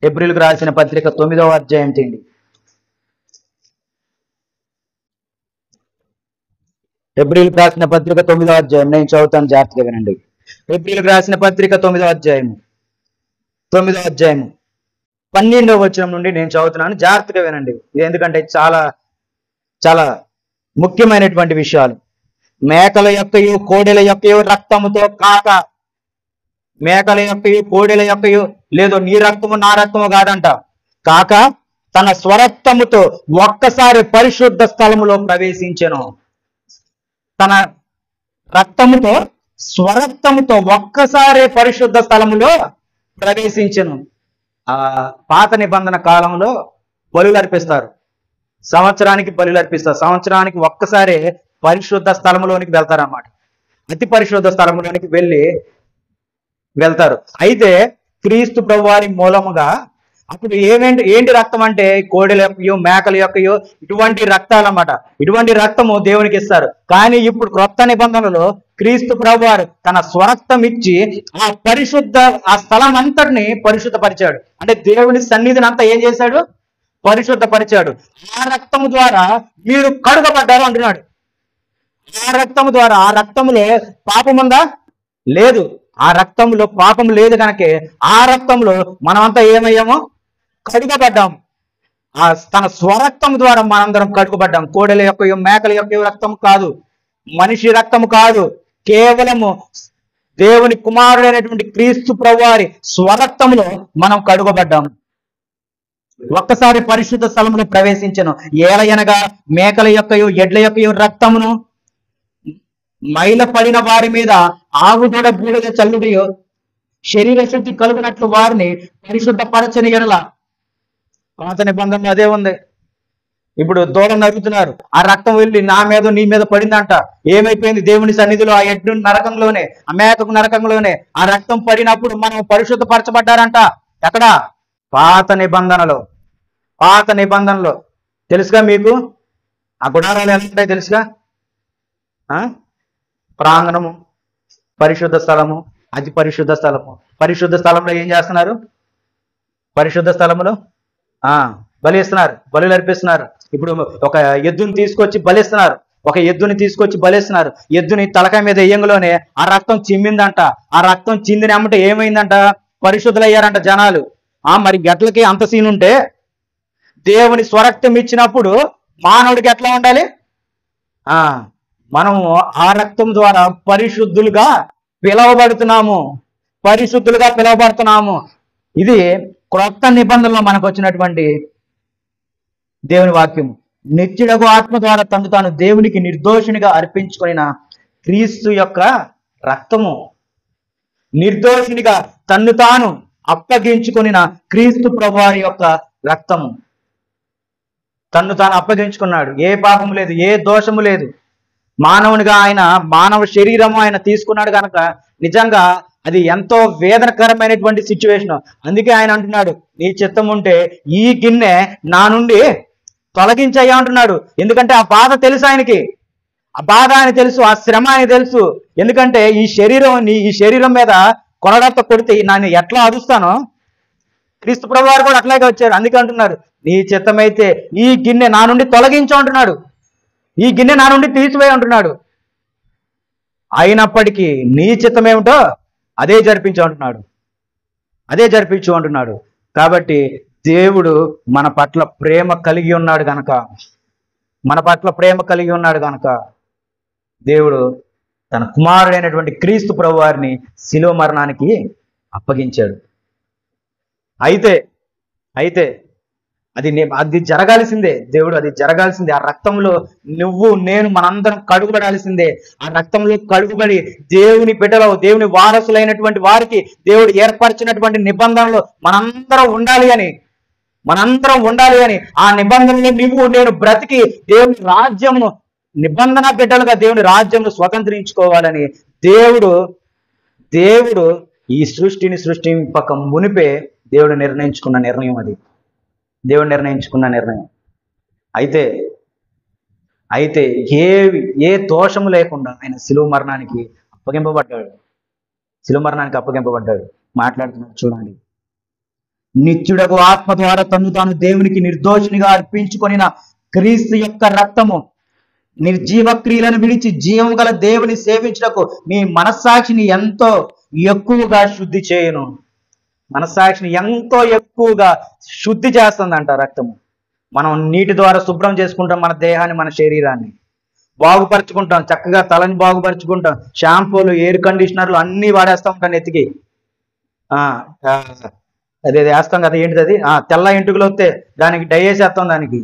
హెబ్రీలకు రాసిన పత్రిక 9వ అధ్యాయం తీయండి. హెబ్రీలకు రాసిన పత్రిక 9వ అధ్యాయం. నేను చదువుతాను, జాగ్రత్తగా వినండి. హెబ్రీలకు రాసిన పత్రిక 9వ అధ్యాయము 12వ వచనం నుండి నేను చదువుతున్నాను, జాగ్రత్తగా వినండి. ఎందుకంటే చాలా చాలా ముఖ్యమైనటువంటి విషయాలు. మేకల యొక్కయు కోడెల యొక్కయు రక్తముతో కాక, మేకల యొక్కయు కోడెల యొక్కయు, లేదు నీ రక్తము నా రక్తము కాదంట, కాక తన స్వరక్తముతో ఒక్కసారి పరిశుద్ధ స్థలములో ప్రవేశించెను. తన రక్తముతో, స్వరక్తముతో ఒక్కసారి పరిశుద్ధ స్థలములో ప్రవేశించెను. ఆ పాత నిబంధన కాలంలో బలులు అర్పిస్తారు, సంవత్సరానికి బలులు అర్పిస్తారు. సంవత్సరానికి ఒక్కసారి పరిశుద్ధ స్థలంలోనికి వెళ్తారన్నమాట. అతి పరిశుద్ధ స్థలంలోనికి వెళ్తారు. అయితే క్రీస్తు ప్రభువారి మూలముగా అప్పుడు ఏంటి రక్తం అంటే కోడెల యొక్కయో మేకల యొక్కయో ఇటువంటి రక్తాలు అన్నమాట. ఇటువంటి రక్తము దేవునికి ఇస్తారు. కానీ ఇప్పుడు క్రొత్త నిబంధనలో క్రీస్తు ప్రభువారు తన స్వరక్తం ఇచ్చి ఆ స్థలం అంతటిని పరిశుద్ధపరిచాడు. అంటే దేవుని సన్నిధిని అంతా ఏం చేశాడు? పరిశుద్ధపరిచాడు. ఆ రక్తము ద్వారా మీరు కడుగబడ్డారు అంటున్నాడు. ఆ రక్తము ద్వారా, ఆ రక్తములో పాపం ఉందా? లేదు. ఆ రక్తంలో పాపం లేదు కనుకే ఆ రక్తంలో మనమంతా ఏమయ్యామో? కడుగబడ్డాం. తన స్వరక్తం ద్వారా మనందరం కడుగబడ్డాం. కోడెల యొక్క మేకల యొక్క రక్తం కాదు, మనిషి రక్తము కాదు, కేవలము దేవుని కుమారుడైనటువంటి క్రీస్తు ప్రభువారి స్వరక్తములో మనం కడుగబడ్డాము. ఒక్కసారి పరిశుద్ధ స్థలములో ప్రవేశించను. ఏలయనగా మేకల యొక్కయు ఎడ్ల యొక్కయు రక్తమును మైల పడిన వారి మీద ఆవుదూడ బూడిద చల్లుడియో శరీర శుద్ధి కలుగునట్లు వారిని పరిశుద్ధపరచని ఎడల. పాత నిబంధనలు అదే ఉంది. ఇప్పుడు దూడను నరుగుతున్నారు, ఆ రక్తం వెళ్ళి నా మీద నీ మీద పడిందంట. ఏమైపోయింది? దేవుని సన్నిధిలో ఆ ఎడ్డు నరకంలోనే, ఆ మేకకు నరకంలోనే ఆ రక్తం పడినప్పుడు మనం పరిశుద్ధపరచబడ్డారంట. ఎక్కడ? పాత నిబంధనలో. పాత నిబంధనలో తెలుసుగా మీకు? ఆ గుడారాలు ఎలా ఉంటాయి తెలుసుగా? ప్రాంగణము, పరిశుద్ధ స్థలము, అతి పరిశుద్ధ స్థలము. పరిశుద్ధ స్థలంలో ఏం చేస్తున్నారు? పరిశుద్ధ స్థలములో బలిస్తున్నారు, బలులు అర్పిస్తున్నారు. ఇప్పుడు ఒక ఎద్దుని తీసుకొచ్చి బలిస్తున్నారు, ఒక ఎద్దుని తీసుకొచ్చి బలిస్తున్నారు. ఎద్దుని తలకాయ మీద వేయంలోనే ఆ రక్తం చిమ్మిందంట. ఆ రక్తం చిందిన అమ్మటే ఏమైందంట, పరిశుద్ధులయ్యారంట జనాలు. మరి గట్లకి అంత సీన్ ఉంటే దేవుని స్వరక్తం ఇచ్చినప్పుడు మానవుడికి ఎట్లా ఉండాలి? మనము ఆ రక్తం ద్వారా పరిశుద్ధులుగా పిలవబడుతున్నాము, పరిశుద్ధులుగా పిలవబడుతున్నాము. ఇది క్రొత్త నిబంధనలో మనకు వచ్చినటువంటి దేవుని వాక్యం. నిత్యుడగు ఆత్మ ద్వారా తను తాను దేవునికి నిర్దోషినిగా అర్పించుకొనిన క్రీస్తు యొక్క రక్తము. నిర్దోషినిగా తన్ను తాను అప్పగించుకొనిన క్రీస్తు ప్రభువారి యొక్క రక్తము. తన్ను తాను అప్పగించుకున్నాడు. ఏ పాపము లేదు, ఏ దోషము లేదు. మానవునిగా ఆయన మానవ శరీరము ఆయన తీసుకున్నాడు కనుక నిజంగా అది ఎంతో వేదనకరమైనటువంటి సిచ్యువేషన్. అందుకే ఆయన అంటున్నాడు, నీ చిత్తం ఉంటే ఈ గిన్నె నా నుండి తొలగించయ్యా అంటున్నాడు. ఎందుకంటే ఆ బాధ తెలుసు ఆయనకి, ఆ బాధ ఆయన తెలుసు, ఆ శ్రమ ఆయన తెలుసు. ఎందుకంటే ఈ శరీరం మీద కొరడతో కొడితే నన్ను ఎట్లా అరుస్తానో క్రీస్తు ప్రభువారు కూడా అట్లాగే వచ్చారు. అందుకే అంటున్నారు, నీ చిత్తమైతే ఈ గిన్నె నా నుండి తొలగించు అంటున్నాడు, ఈ గిన్నె నా నుండి తీసివేయి అంటున్నాడు. అయినప్పటికీ నీ చిత్తమేమిటో అదే జరిపించు అంటున్నాడు, అదే జరిపించు అంటున్నాడు. కాబట్టి దేవుడు మన పట్ల ప్రేమ కలిగి ఉన్నాడు గనక, మన పట్ల ప్రేమ కలిగి ఉన్నాడు గనక దేవుడు తన కుమారుడైనటువంటి క్రీస్తు ప్రభువారిని శిలువ మరణానికి అప్పగించాడు. అయితే అది జరగాల్సిందే. దేవుడు అది జరగాల్సిందే. ఆ రక్తంలో నువ్వు నేను మనందరం కడుగుబడాల్సిందే. ఆ రక్తంలో కడుగుబడి దేవుని బిడ్డలో, దేవుని వారసులైనటువంటి వారికి దేవుడు ఏర్పరిచినటువంటి నిబంధనలు మనందరం ఉండాలి అని, ఆ నిబంధనలు నువ్వు నేను బ్రతికి దేవుని రాజ్యమును, నిబంధన బిడ్డలుగా దేవుని రాజ్యమును స్వతంత్రించుకోవాలని దేవుడు ఈ సృష్టిని సృష్టింపక మునిపే దేవుడు నిర్ణయించుకున్న నిర్ణయం అది. దేవుడు నిర్ణయించుకున్న నిర్ణయం. అయితే ఏ దోషము లేకుండా ఆయన శిలువ మరణానికి అప్పగింపబడ్డాడు. మాట్లాడుతున్నాడు చూడండి. నిత్యుడకు ఆత్మ ద్వారా తను తాను దేవునికి నిర్దోషినిగా అర్పించుకొనిన క్రీస్తు యొక్క రక్తము నిర్జీవ క్రియలను విడిచి జీవం గల దేవుని సేవించుటకు మీ మనస్సాక్షిని ఎంతో ఎక్కువగా శుద్ధి చేయును. మనస్సాక్షిని ఎంతో ఎక్కువగా శుద్ధి చేస్తుందంట రక్తము. మనం నీటి ద్వారా శుభ్రం చేసుకుంటాం మన దేహాన్ని, మన శరీరాన్ని బాగుపరుచుకుంటాం, చక్కగా తలని బాగుపరుచుకుంటాం, షాంపూలు, ఎయిర్ కండిషనర్లు అన్నీ వాడేస్తూ ఉంటాం నెత్తికి. అదే వేస్తాం కదా, ఏంటిది అది, తెల్ల ఎంటుకలు వస్తే దానికి డై వేసేస్తాం, దానికి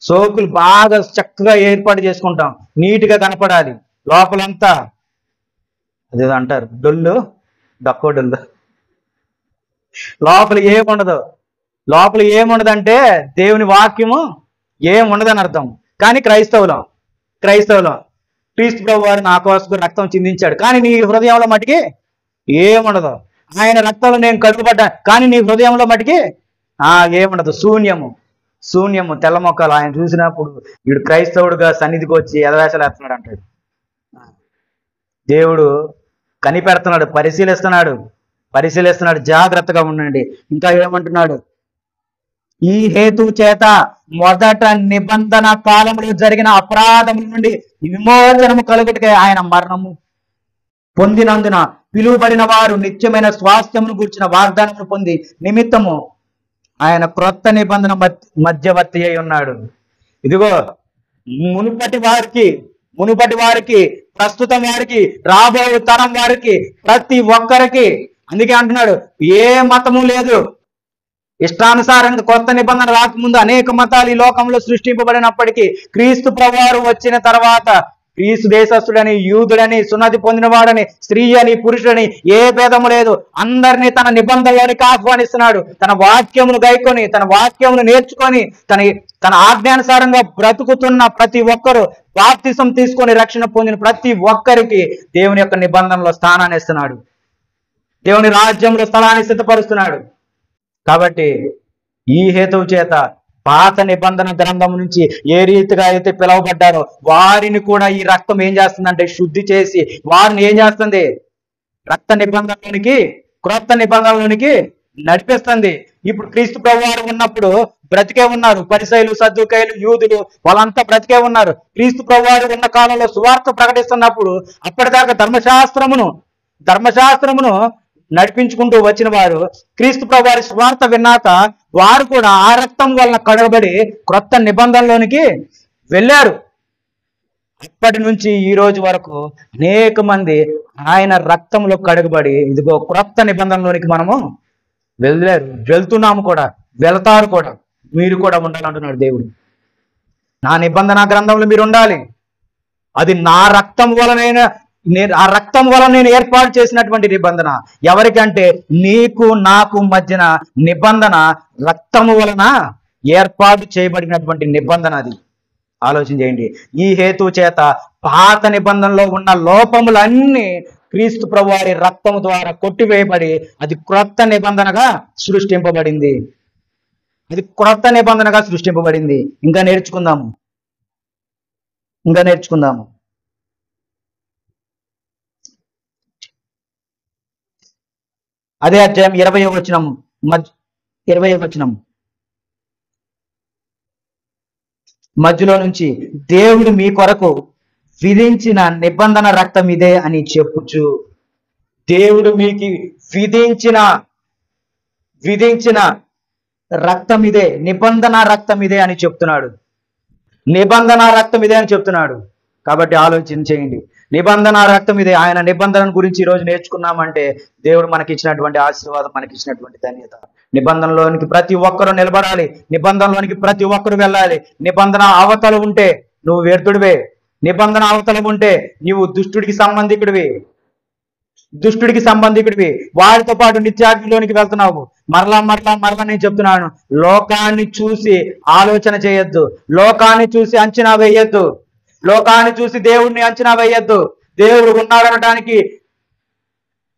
సోకులు బాగా చక్కగా ఏర్పాటు చేసుకుంటాం, నీట్గా కనపడాలి. లోపలంతా అదేదో అంటారు డక్కో డొల్లు. లోపల ఏముండదంటే దేవుని వాక్యము ఏముండదని అర్థం. కానీ క్రైస్తవులం క్రీస్తు ప్రభు వారు నా కోసం రక్తం చిందించాడు, కానీ నీ హృదయంలో మటుకి ఏముండదు. ఆయన రక్తంలో నేను కడుగుపడ్డా, కానీ నీ హృదయంలో మటుకి ఏముండదు. శూన్యము తెల్ల మొక్కలు. ఆయన చూసినప్పుడు వీడు క్రైస్తవుడుగా సన్నిధికి వచ్చి ఎదవేషాలు వేస్తున్నాడు అంటాడు. దేవుడు కనిపెడుతున్నాడు, పరిశీలిస్తున్నాడు. జాగ్రత్తగా ఉండండి. ఇంకా ఏమంటున్నాడు, ఈ హేతు చేత మొదట నిబంధన కాలంలో జరిగిన అపరాధముల నుండి విమోచనము కలుగుటకే ఆయన మరణము పొందినందున పిలువబడిన వారు నిత్యమైన స్వాస్థ్యమును గూర్చిన వాగ్దానమును పొంది నిమిత్తము ఆయన క్రొత్త నిబంధన మధ్యవర్తి అయి ఉన్నాడు. ఇదిగో మునుపటి వారికి ప్రస్తుతం వారికి రాబో తరం వారికి ప్రతి ఒక్కరికి. అందుకే అంటున్నాడు, ఏ మతము లేదు. ఇష్టానుసారంగా కొత్త నిబంధన రాకముందు అనేక మతాలు ఈ లోకంలో సృష్టింపబడినప్పటికీ క్రీస్తు ప్రభువారు వచ్చిన తర్వాత క్రీస్తు దేశస్థుడని, యూదుడని, సున్నతి పొందినవాడని, స్త్రీ అని, పురుషుడని ఏ భేదము లేదు. అందరినీ తన నిబంధనలోనికి ఆహ్వానిస్తున్నాడు. తన వాక్యమును గైకొని, తన వాక్యమును నేర్చుకొని, తన ఆజ్ఞానుసారంగా బ్రతుకుతున్న ప్రతి ఒక్కరూ, బాప్తిసం తీసుకొని రక్షణ పొందిన ప్రతి ఒక్కరికి దేవుని యొక్క నిబంధనలో స్థానాన్ని ఇస్తున్నాడు. దేవుని రాజ్యంలో స్థలాన్ని సిద్ధపరుస్తున్నాడు. కాబట్టి ఈ హేతువు చేత పాత నిబంధన గ్రంథం నుంచి ఏ రీతిగా అయితే పిలువబడ్డారో వారిని కూడా ఈ రక్తం ఏం చేస్తుందంటే శుద్ధి చేసి వారిని ఏం చేస్తుంది, రక్త నిబంధనలోనికి, క్రొత్త నిబంధనలోనికి నడిపిస్తుంది. ఇప్పుడు క్రీస్తు ప్రభువారు ఉన్నప్పుడు బ్రతికే ఉన్నారు. పరిసయ్యులు, సద్దూకయ్యులు, యూదులు వాళ్ళంతా బ్రతికే ఉన్నారు. క్రీస్తు ప్రభువారు ఉన్న కాలంలో సువార్త ప్రకటిస్తున్నప్పుడు అప్పటిదాకా ధర్మశాస్త్రమును నడిపించుకుంటూ వచ్చిన వారు క్రీస్తు ప్రభువారి సువార్త విన్నాక వారు కూడా ఆ రక్తం వలన కడగబడి క్రొత్త నిబంధనలోనికి వెళ్ళారు. అప్పటి నుంచి ఈ రోజు వరకు అనేక మంది ఆయన రక్తంలో కడగబడి ఇదిగో క్రొత్త నిబంధనలోనికి మనము వెళ్తున్నాము కూడా, వెళ్తారు కూడా. మీరు కూడా ఉండాలంటున్నాడు దేవుడు. నా నిబంధన గ్రంథంలో మీరు ఉండాలి. అది నా రక్తం వలన ఆ రక్తం వలన నేను ఏర్పాటు చేసినటువంటి నిబంధన. ఎవరికంటే నీకు నాకు మధ్యన నిబంధన రక్తము వలన ఏర్పాటు చేయబడినటువంటి నిబంధన. అది ఆలోచన చేయండి. ఈ హేతు చేత పాత నిబంధనలో ఉన్న లోపములన్నీ క్రీస్తు ప్రభువారి రక్తము ద్వారా కొట్టివేయబడి అది క్రొత్త నిబంధనగా సృష్టింపబడింది. ఇంకా నేర్చుకుందాము. అదే అధ్యాయం 20వ వచనం మధ్యలో నుంచి, దేవుడు మీ కొరకు విధించిన నిబంధన రక్తం ఇదే అని చెప్పుచు, దేవుడు మీకు విధించిన రక్తం ఇదే, నిబంధన రక్తం ఇదే అని చెప్తున్నాడు. కాబట్టి ఆలోచన చేయండి. నిబంధన రక్తం ఇదే. ఆయన నిబంధన గురించి ఈరోజు నేర్చుకున్నామంటే దేవుడు మనకిచ్చినటువంటి ఆశీర్వాదం, మనకిచ్చినటువంటి ధన్యత. నిబంధనలోనికి ప్రతి ఒక్కరూ నిలబడాలి. నిబంధనలోనికి ప్రతి ఒక్కరు వెళ్ళాలి. నిబంధన అవతల ఉంటే నువ్వు వ్యర్థుడివే. నిబంధన అవతల ఉంటే నీవు దుష్టుడికి సంబంధికుడివి. వారితో పాటు నిత్యాగ్నిలోనికి వెళ్తున్నావు. మరలా నేను చెప్తున్నాను, లోకాన్ని చూసి ఆలోచన చేయొద్దు. లోకాన్ని చూసి అంచనా వేయొద్దు. లోకాన్ని చూసి దేవుడిని అంచనా వేయొద్దు. దేవుడు ఉన్నాడనడానికి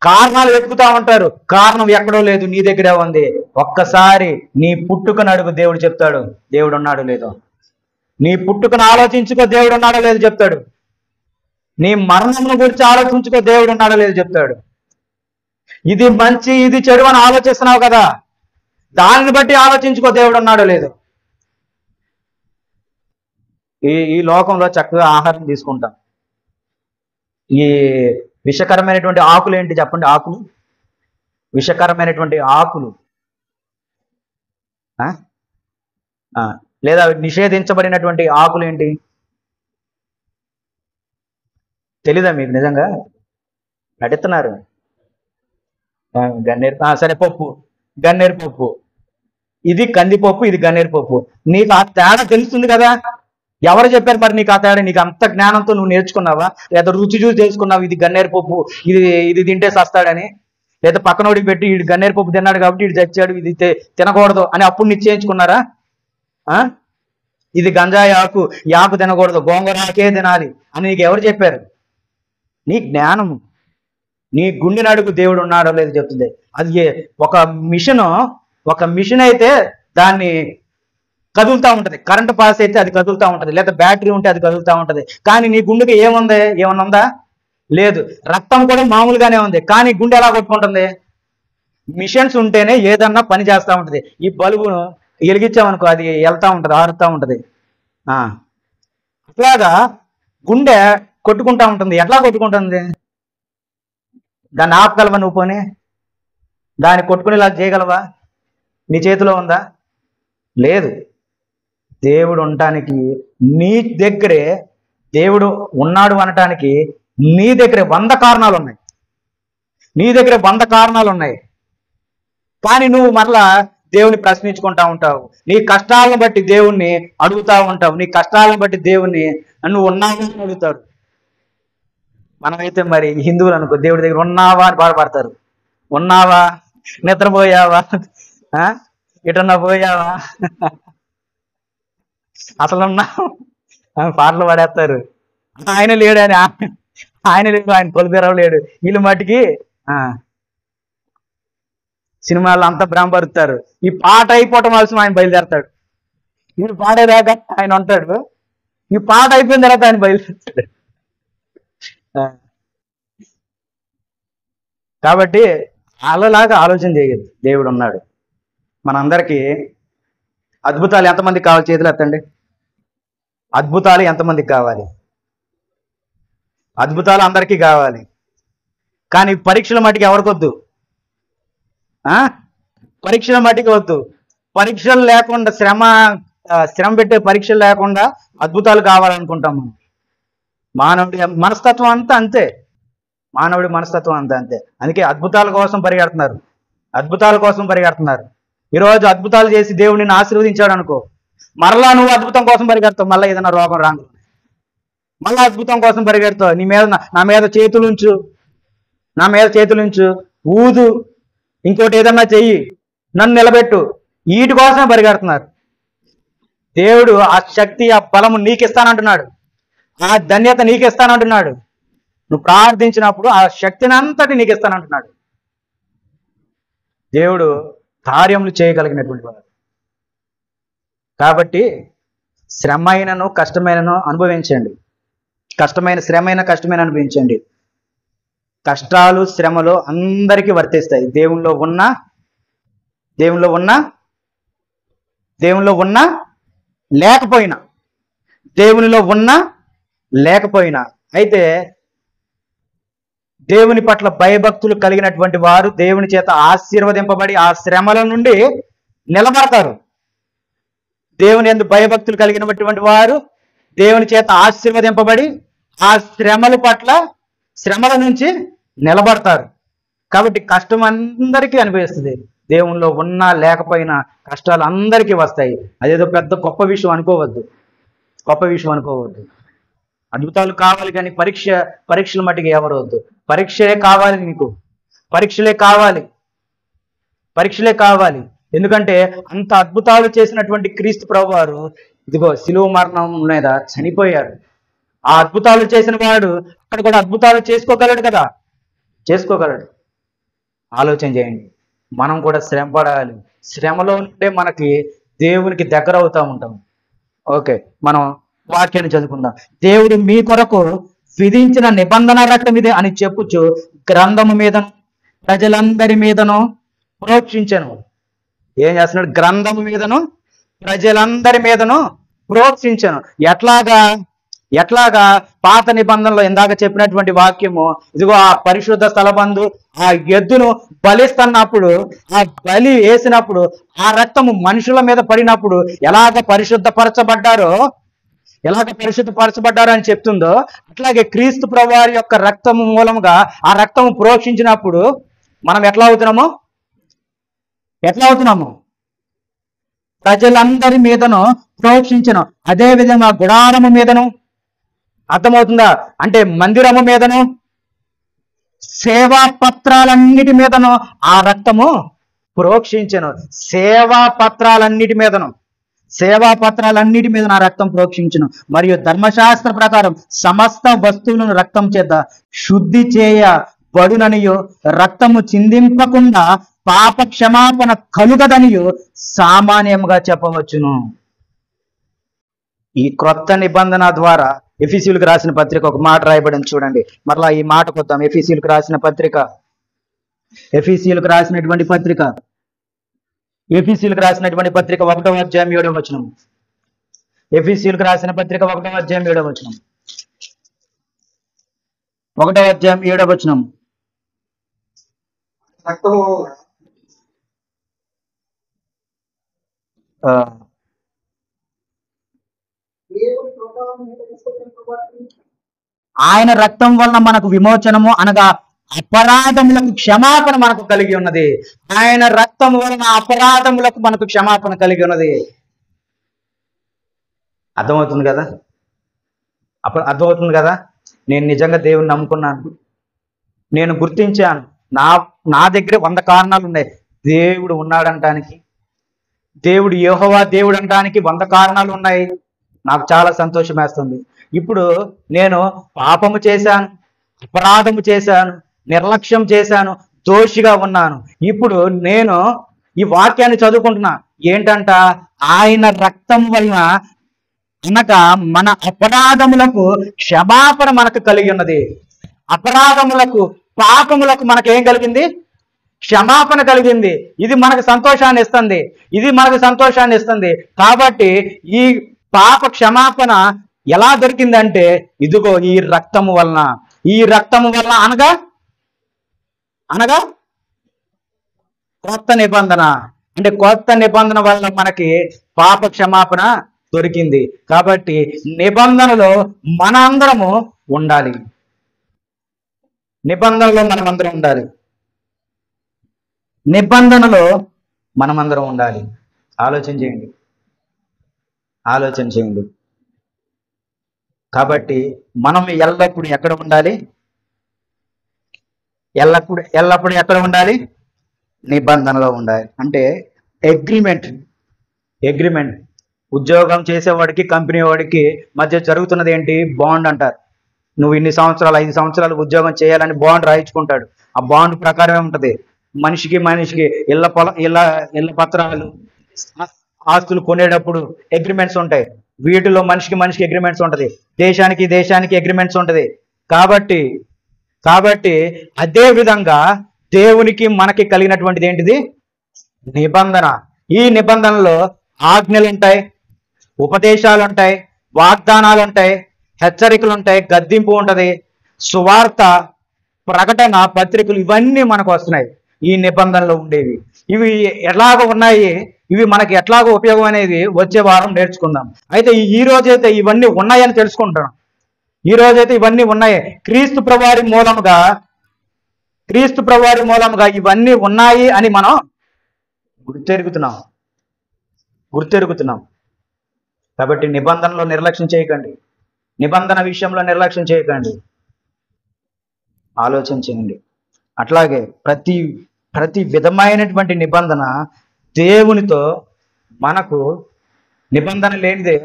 కారణాలు వెతుకుతా ఉంటారు. కారణం ఎక్కడో లేదు, నీ దగ్గరే ఉంది. ఒక్కసారి నీ పుట్టుకను అడుగు, దేవుడు చెప్తాడు దేవుడు ఉన్నాడో లేదో. నీ పుట్టుకను ఆలోచించుకో, దేవుడు ఉన్నాడో లేదో చెప్తాడు. నీ మరణం గురించి ఆలోచించుకో, దేవుడు ఉన్నాడో లేదో చెప్తాడు. ఇది మంచి ఇది చెడు అని ఆలోచిస్తున్నావు కదా, దానిని బట్టి ఆలోచించుకో, దేవుడు ఉన్నాడో లేదో. ఈ లోకంలో చక్కగా ఆహారం తీసుకుంటాం. ఈ విషకరమైనటువంటి ఆకులు ఏంటి చెప్పండి? విషకరమైనటువంటి ఆకులు లేదా నిషేధించబడినటువంటి ఆకులు ఏంటి తెలీదా మీకు? నిజంగా నటిస్తున్నారు. సరే, గన్నేరు పప్పు, ఇది కందిపప్పు, ఇది గన్నేరు పప్పు. నీకు ఆ తేడా తెలుస్తుంది కదా. ఎవరు చెప్పారు మరి నీకు ఆ తేడా? నీకు అంత జ్ఞానంతో నువ్వు నేర్చుకున్నావా? లేదా రుచి చూసి తెలుసుకున్నావు ఇది గన్నేరు పప్పు, ఇది తింటే సస్తాడని? లేదా పక్కనోడికి పెట్టి వీడు గన్నేరు పప్పు తిన్నాడు కాబట్టి వీడు చచ్చాడు, ఇది తినకూడదు అని అప్పుడు నిశ్చయించుకున్నారా? ఇది గంజాయి ఆకు, ఈ ఆకు తినకూడదు, గోంగూర ఆకే తినాలి అని నీకు ఎవరు చెప్పారు? నీ జ్ఞానము. నీ గుండెని అడుగు, దేవుడు ఉన్నాడో లేదో చెప్తుంది. అది ఒక మిషన్ అయితే దాన్ని కదులుతూ ఉంటుంది. కరెంటు పాస్ అయితే అది కదులుతూ ఉంటుంది, లేదా బ్యాటరీ ఉంటే అది కదులుతూ ఉంటుంది. కానీ నీ గుండెకి ఏమన్నా ఉందా? లేదు. రక్తం కూడా మామూలుగానే ఉంది, కానీ గుండె ఎలా కొట్టుకుంటుంది? మిషన్స్ ఉంటేనే ఏదన్నా పని చేస్తూ ఉంటుంది. ఈ బల్బును వెలిగించామనుకో, అది వెళ్తూ ఉంటుంది, ఆరుతూ ఉంటుంది. అట్లాగా గుండె కొట్టుకుంటా ఉంటుంది. ఎట్లా కొట్టుకుంటుంది? దాన్ని ఆపగలవా నువ్వు? పోనీ దాన్ని కొట్టుకునేలా చేయగలవా? నీ చేతిలో ఉందా? లేదు. దేవుడు ఉండటానికి నీ దగ్గరే, దేవుడు ఉన్నాడు అనటానికి నీ దగ్గర 100 కారణాలు ఉన్నాయి. కానీ నువ్వు మరలా దేవుని ప్రశ్నించుకుంటా ఉంటావు. నీ కష్టాలను బట్టి దేవుణ్ణి అడుగుతా ఉంటావు. నీ కష్టాలను బట్టి దేవుణ్ణి నువ్వు ఉన్నావా అని అడుగుతాడు. మనమైతే మరి హిందువులు అనుకో, దేవుడి దగ్గర ఉన్నావా అని బాధపడతారు. ఉన్నావా, నిద్రపోయావా, ఎటన్నా పోయావా, అసలు ఉన్నావు పాటలు పాడేస్తారు. ఆయన లేడు, ఆయన కొలిపెరవ లేడు. వీళ్ళు మట్టికి సినిమాల్లో అంతా భ్రమపరుస్తారు. ఈ పాట అయిపోవటం వలసిన ఆయన బయలుదేరతాడు. వీళ్ళు పాడేదాకా ఆయన ఉంటాడు. ఈ పాట అయిపోయిన తర్వాత ఆయన బయలుదేరతాడు. కాబట్టి అలాగా ఆలోచన చేయొద్దు. దేవుడు ఉన్నాడు. మనందరికీ అద్భుతాలు ఎంతమందికి కావాలి? చేతులు ఎత్తండి. అద్భుతాలు ఎంతమందికి కావాలి? అద్భుతాలు అందరికీ కావాలి. కానీ పరీక్షల మటుకు ఎవరికొద్దు? పరీక్షల మటుకు వద్దు. పరీక్షలు లేకుండా శ్రమ పెట్టే పరీక్షలు లేకుండా అద్భుతాలు కావాలనుకుంటాము. మానవుడి మనస్తత్వం అంతా అంతే. మానవుడి మనస్తత్వం అంతా అంతే. అందుకే అద్భుతాల కోసం పరిగెడుతున్నారు. అద్భుతాల కోసం పరిగెడుతున్నారు. ఈరోజు అద్భుతాలు చేసి దేవుడిని ఆశీర్వదించాడు అనుకో, మరలా నువ్వు అద్భుతం కోసం పరిగెడతావు. మళ్ళీ ఏదైనా రోగం రాంగు మళ్ళీ అద్భుతం కోసం పరిగెడతావు. నా మీద చేతులుంచు, నా మీద చేతులుంచు, ఊదు, ఇంకోటి ఏదన్నా చెయ్యి, నన్ను నిలబెట్టు. వీటి కోసమే పరిగెడుతున్నారు. దేవుడు ఆ శక్తి, ఆ బలము నీకు ఇస్తానంటున్నాడు. ఆ ధన్యత నీకు ఇస్తానంటున్నాడు. నువ్వు ప్రార్థించినప్పుడు ఆ శక్తిని అంతటి నీకు ఇస్తానంటున్నాడు. దేవుడు కార్యములు చేయగలిగినటువంటి వాడు. కాబట్టి శ్రమైనను కష్టమైనను అనుభవించండి. కష్టమైన అనుభవించండి. కష్టాలు శ్రమలు అందరికీ వర్తిస్తాయి. దేవునిలో ఉన్నా లేకపోయినా, దేవునిలో ఉన్నా లేకపోయినా. అయితే దేవుని పట్ల భయభక్తులు కలిగినటువంటి వారు దేవుని చేత ఆశీర్వదింపబడి ఆ శ్రమల నుండి నిలబడతారు. దేవుని యందు భయభక్తులు కలిగినటువంటి వారు దేవుని చేత ఆశీర్వదింపబడి ఆ శ్రమల నుంచి నిలబడతారు. కాబట్టి కష్టం అందరికీ అనిపిస్తుంది. దేవునిలో ఉన్నా లేకపోయినా కష్టాలు అందరికీ వస్తాయి. అదేదో పెద్ద గొప్ప విషయం అనుకోవద్దు. అద్భుతాలు కావాలి కానీ పరీక్షల మట్టుకు ఎవరు వద్దు. పరీక్షలే కావాలి నీకు. పరీక్షలే కావాలి. ఎందుకంటే అంత అద్భుతాలు చేసినటువంటి క్రీస్తు ప్రభువారు ఇదిగో శిలువ మరణం మీద చనిపోయారు. ఆ అద్భుతాలు చేసిన వాడు అక్కడ కూడా అద్భుతాలు చేసుకోగలడు కదా, చేసుకోగలడు. ఆలోచన చేయండి. మనం కూడా శ్రమ పడాలి. శ్రమలో ఉంటే మనకి దేవునికి దగ్గర అవుతూ ఉంటాం. ఓకే, మనం వాక్యాన్ని చదువుకుందాం. దేవుడు మీ కొరకు విధించిన నిబంధన రక్తం ఇదే అని చెప్పుచు గ్రంథము మీదను ప్రజలందరి మీదను ప్రోక్షించను. ఏం చేస్తున్నాడు? గ్రంథము మీదను ప్రజలందరి మీదను ప్రోక్షించను. ఎట్లాగా పాత నిబంధనలో ఇందాక చెప్పినటువంటి వాక్యము, ఇదిగో ఆ పరిశుద్ధ స్థలబంధు ఆ ఎద్దును బలిస్తున్నప్పుడు, ఆ బలి వేసినప్పుడు ఆ రక్తము మనుషుల మీద పడినప్పుడు ఎలాగ పరిశుద్ధపరచబడ్డారో అని చెప్తుందో, అట్లాగే క్రీస్తు ప్రభువారి యొక్క రక్తము మూలముగా ఆ రక్తము ప్రోక్షించినప్పుడు మనం ఎట్లా అవుతున్నాము? ప్రజలందరి మీదను ప్రోక్షించను. అదే విధంగా గుడారము మీదను, అర్థమవుతుందా? అంటే మందిరము మీదను, సేవా పత్రాలన్నిటి మీదను ఆ రక్తము ప్రోక్షించను. సేవా పత్రాలన్నిటి మీద నా రక్తం ప్రోక్షించును. మరియు ధర్మశాస్త్ర ప్రకారం సమస్త వస్తువులను రక్తం చేత శుద్ధి చేయబడుననియు రక్తము చిందింపకుండా పాప క్షమాపణ కలుగదనియు సామాన్యంగా చెప్పవచ్చును. ఈ క్రొత్త నిబంధన ద్వారా ఎఫెసీయులకు రాసిన పత్రిక ఒక మాట రాయబడింది చూడండి. మరలా ఈ మాట కొద్దాం. ఎఫెసీయులకు రాసినటువంటి పత్రిక 1వ అధ్యాయం 7వ వచనం. ఎఫెసీయులకు రాసిన పత్రిక 1వ అధ్యాయం 7వ వచనం. 1వ అధ్యాయం 7వ వచనం. ఆయన రక్తం వలన మనకు విమోచనము అనగా అపరాధములకు క్షమాపణ మనకు కలిగి ఉన్నది. ఆయన రక్తం వలన అపరాధములకు మనకు క్షమాపణ కలిగి ఉన్నది. అర్థమవుతుంది కదా? నేను నిజంగా దేవుని నమ్ముకున్నాను, నేను గుర్తించాను. నా దగ్గర 100 కారణాలు ఉన్నాయి దేవుడు ఉన్నాడంటానికి. దేవుడు యెహోవా దేవుడు అంటానికి 100 కారణాలు ఉన్నాయి. నాకు చాలా సంతోషం వేస్తుంది. ఇప్పుడు నేను పాపము చేశాను, అపరాధము చేశాను, నిర్లక్ష్యం చేశాను, దోషిగా ఉన్నాను. ఇప్పుడు నేను ఈ వాక్యాన్ని చదువుకుంటున్నా. ఏంటంట? ఆయన రక్తం వలన అనగా మన అపరాధములకు క్షమాపణ మనకు కలిగి ఉన్నది. అపరాధములకు, పాపములకు మనకేం కలిగింది? క్షమాపణ కలిగింది. ఇది మనకు సంతోషాన్ని ఇస్తుంది, ఇది మనకు సంతోషాన్ని ఇస్తుంది. కాబట్టి ఈ పాప క్షమాపణ ఎలా దొరికిందంటే ఇదిగో ఈ రక్తము వలన. ఈ రక్తము వలన అనగా అనగా కొత్త నిబంధన. అంటే కొత్త నిబంధన వలన మనకి పాప క్షమాపణ దొరికింది. కాబట్టి నిబంధనలో మనందరము ఉండాలి. నిబంధనలో మనమందరం ఉండాలి. నిబంధనలో మనమందరం ఉండాలి. ఆలోచన చేయండి, ఆలోచన చేయండి. కాబట్టి మనం ఎల్లప్పుడు ఎక్కడ ఉండాలి? ఎల్లప్పుడు ఎక్కడ ఉండాలి? నిబంధనలో ఉండాలి. అంటే అగ్రిమెంట్. ఉద్యోగం చేసేవాడికి కంపెనీ వాడికి మధ్య జరుగుతున్నది ఏంటి? బాండ్ అంటారు. నువ్వు ఇన్ని సంవత్సరాలు 5 సంవత్సరాలు ఉద్యోగం చేయాలని బాండ్ రాయించుకుంటాడు. ఆ బాండ్ ప్రకారమే ఉంటుంది. మనిషికి ఇళ్ళ పత్రాలు, ఆస్తులు కొనేటప్పుడు అగ్రిమెంట్స్ ఉంటాయి. వీటిలో మనిషికి అగ్రిమెంట్స్ ఉంటుంది, దేశానికి అగ్రిమెంట్స్ ఉంటుంది. కాబట్టి అదే విధంగా దేవునికి మనకి కలిగినటువంటిది ఏంటిది? నిబంధన. ఈ నిబంధనలో ఆజ్ఞలు ఉంటాయి, ఉపదేశాలు ఉంటాయి, వాగ్దానాలు ఉంటాయి, హెచ్చరికలు ఉంటాయి, గద్దింపు ఉంటుంది, సువార్త, ప్రకటన, పత్రికలు, ఇవన్నీ మనకు వస్తున్నాయి ఈ నిబంధనలో ఉండేవి. ఇవి ఎలాగ ఉన్నాయి, ఇవి మనకి ఎట్లాగో ఉపయోగం అనేది వచ్చే వారం నేర్చుకుందాం. అయితే ఈ రోజైతే ఇవన్నీ ఉన్నాయని తెలుసుకుంటున్నాం. ఈ రోజైతే ఇవన్నీ ఉన్నాయి. క్రీస్తు ప్రభువారి మూలముగా ఇవన్నీ ఉన్నాయి అని మనం గుర్తెరుగుతున్నాం. కాబట్టి నిబంధనలో నిర్లక్ష్యం చేయకండి. నిబంధన విషయంలో నిర్లక్ష్యం చేయకండి. ఆలోచన చేయండి. అట్లాగే ప్రతి విధమైనటువంటి నిబంధన దేవునితో మనకు నిబంధన లేనిదే,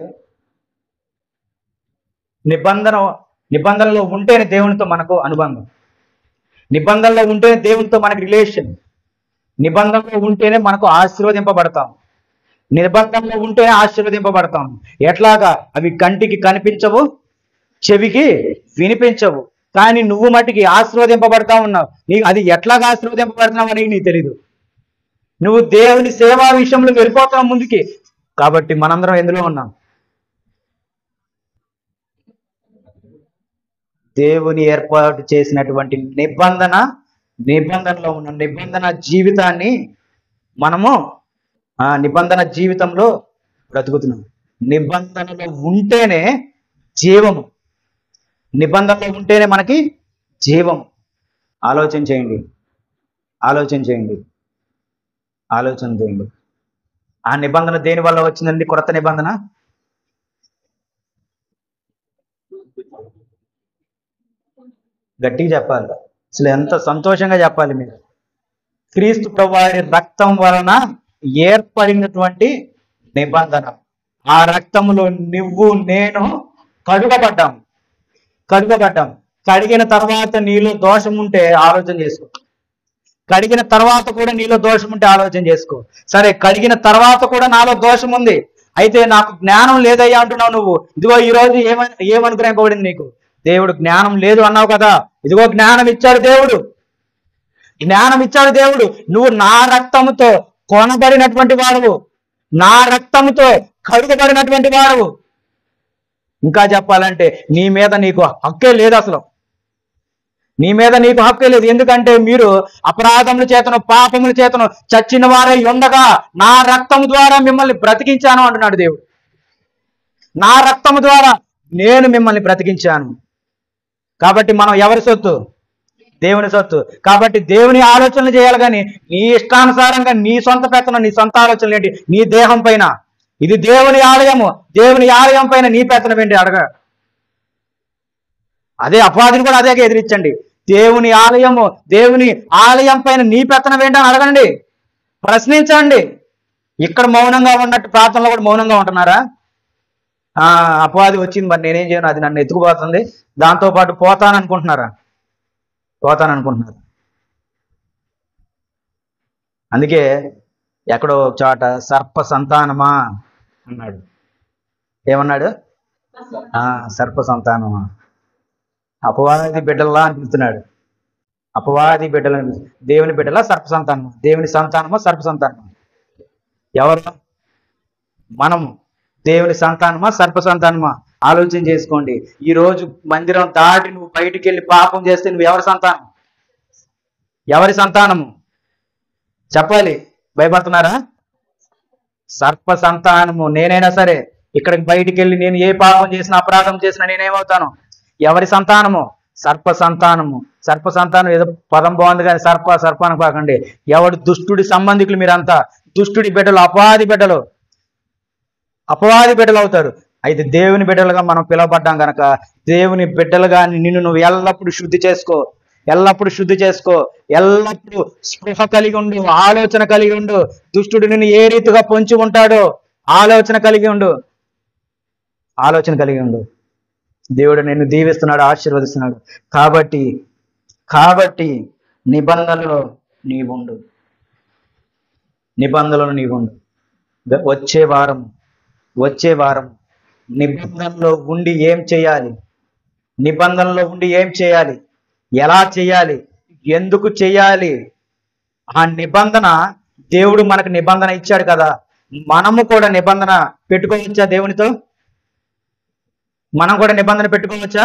నిబంధనలో ఉంటేనే దేవునితో మనకు అనుబంధం, నిబంధనలో ఉంటేనే దేవునితో మనకు రిలేషన్, నిబంధనలో ఉంటేనే మనకు ఆశీర్వదింపబడతాం, నిబంధనలో ఉంటేనే ఆశీర్వదింపబడతాం. ఎట్లాగా? అవి కంటికి కనిపించవు, చెవికి వినిపించవు, కానీ నువ్వు మట్టికి ఆశీర్వదింపబడతా ఉన్నావు. నీకు అది ఎట్లాగా ఆశీర్వదింపబడుతున్నావు అని నీకు తెలీదు. నువ్వు దేవుని సేవా విషయంలో వెళ్ళిపోతావు ముందుకి. కాబట్టి మనందరం ఎందులో ఉన్నాం? దేవుని ఏర్పాటు చేసినటువంటి నిబంధనలో ఉన్న నిబంధన జీవితాన్ని మనము నిబంధన జీవితంలో బ్రతుకుతున్నాం. నిబంధనలో ఉంటేనే జీవము, నిబంధనలో ఉంటేనే మనకి జీవం. ఆలోచన చేయండి. ఆ నిబంధన దేని వల్ల వచ్చిందండి? కొత్త నిబంధన గట్టిగా చెప్పాలి, అసలు ఎంత సంతోషంగా చెప్పాలి మీరు. క్రీస్తు ప్రభువారి రక్తం వలన ఏర్పడినటువంటి నిబంధన. ఆ రక్తంలో నువ్వు నేను కడుగబడ్డాం. కడిగిన తర్వాత నీలో దోషం ఉంటే ఆలోచన చేసుకో. కడిగిన తర్వాత కూడా నీలో దోషం ఉంటే ఆలోచన చేసుకో. సరే, కడిగిన తర్వాత కూడా నాలో దోషం ఉంది, అయితే నాకు జ్ఞానం లేదయ్యా అంటున్నావు నువ్వు. ఇదిగో ఈరోజు ఏమనుగ్రహింపబడింది నీకు? దేవుడు జ్ఞానం లేదు అన్నావు కదా, ఇదిగో జ్ఞానం ఇచ్చాడు దేవుడు. నువ్వు నా రక్తముతో కొనబడినటువంటి వాడవు, నా రక్తముతో కడుగబడినటువంటి వాడవు. ఇంకా చెప్పాలంటే నీ మీద నీకు హక్కే లేదు. అసలు నీ మీద నీకు హక్కే లేదు. ఎందుకంటే మీరు అపరాధముల చేతను, పాపముల చేతను చచ్చిన వారై ఉండగా నా రక్తము ద్వారా మిమ్మల్ని బ్రతికించాను అంటున్నాడు దేవుడు. నా రక్తము ద్వారా నేను మిమ్మల్ని బ్రతికించాను. కాబట్టి మనం ఎవరి సొత్తు? దేవుని సొత్తు. కాబట్టి దేవుని ఆలోచనలు చేయాలి, కానీ నీ ఇష్టానుసారంగా నీ సొంత పెత్తనం, నీ సొంత ఆలోచనలు ఏంటి? నీ దేహం పైన, ఇది దేవుని ఆలయము, దేవుని ఆలయం పైన నీ పెత్తనం ఏంటి? అడగ. అదే అపవాదిని కూడా అదే ఎదిరించండి. దేవుని ఆలయం పైన నీ పెత్తనం ఏంటి అని అడగండి, ప్రశ్నించండి. ఇక్కడ మౌనంగా ఉన్నట్టు ప్రార్థనలో కూడా మౌనంగా ఉంటున్నారా? అపవాది వచ్చింది, మరి నేనేం చేయను, అది నన్ను ఎత్తుకుపోతుంది, దాంతోపాటు పోతాననుకుంటున్నారు. అందుకే ఎక్కడో చోట సర్ప సంతానమా అన్నాడు. ఏమన్నాడు? సర్ప సంతానమా, అపవాది బిడ్డల్లా అని పిలుస్తున్నాడు. అపవాది బిడ్డలను దేవుని బిడ్డల సర్ప సంతానమా? దేవుని సంతానమా సర్ప సంతానమా? ఎవరు? మనము దేవుని సంతానమా సర్ప సంతానమా? ఆలోచన చేసుకోండి. ఈ రోజు మందిరం దాటి నువ్వు బయటికి వెళ్ళి పాపం చేస్తే నువ్వు ఎవరి సంతానం? ఎవరి సంతానము చెప్పాలి? భయపడుతున్నారా? సర్ప సంతానము. నేనైనా సరే ఇక్కడికి బయటికి వెళ్ళి నేను ఏ పాపం చేసినా అపరాధం చేసినా నేనేమవుతాను? ఎవరి సంతానము? సర్ప సంతానము. సర్ప సంతానం ఏదో పదం బాగుంది కానీ సర్పాన్ని కాకండి. ఎవడు దుష్టుడి సంబంధికులు మీరంతా. దుష్టుడి బిడ్డలు, అపవాది బిడ్డలు, అపవాది బిడ్డలు అవుతారు. అయితే దేవుని బిడ్డలుగా మనం పిలువబడ్డాం కనుక దేవుని బిడ్డలుగా నిన్ను నువ్వు ఎల్లప్పుడూ శుద్ధి చేసుకో, ఎల్లప్పుడూ శుద్ధి చేసుకో, ఎల్లప్పుడూ స్పృహ కలిగి ఉండు, ఆలోచన కలిగి ఉండు. దుష్టుడు నిన్ను ఏ రీతిగా పొంచి ఉంటాడో ఆలోచన కలిగి ఉండు, ఆలోచన కలిగి ఉండు. దేవుడు నిన్ను దీవిస్తున్నాడు, ఆశీర్వదిస్తున్నాడు. కాబట్టి నిబంధనలో నీవుండు, నిబంధనలో నీవుండు. వచ్చే వారం నిబంధనలో ఉండి ఏం చేయాలి? నిబంధనలో ఉండి ఏం చేయాలి? ఎలా చేయాలి? ఎందుకు చేయాలి? ఆ నిబంధన దేవుడు మనకు నిబంధన ఇచ్చాడు కదా, మనము కూడా నిబంధన పెట్టుకోవచ్చా దేవునితో? మనం కూడా నిబంధన పెట్టుకోవచ్చా?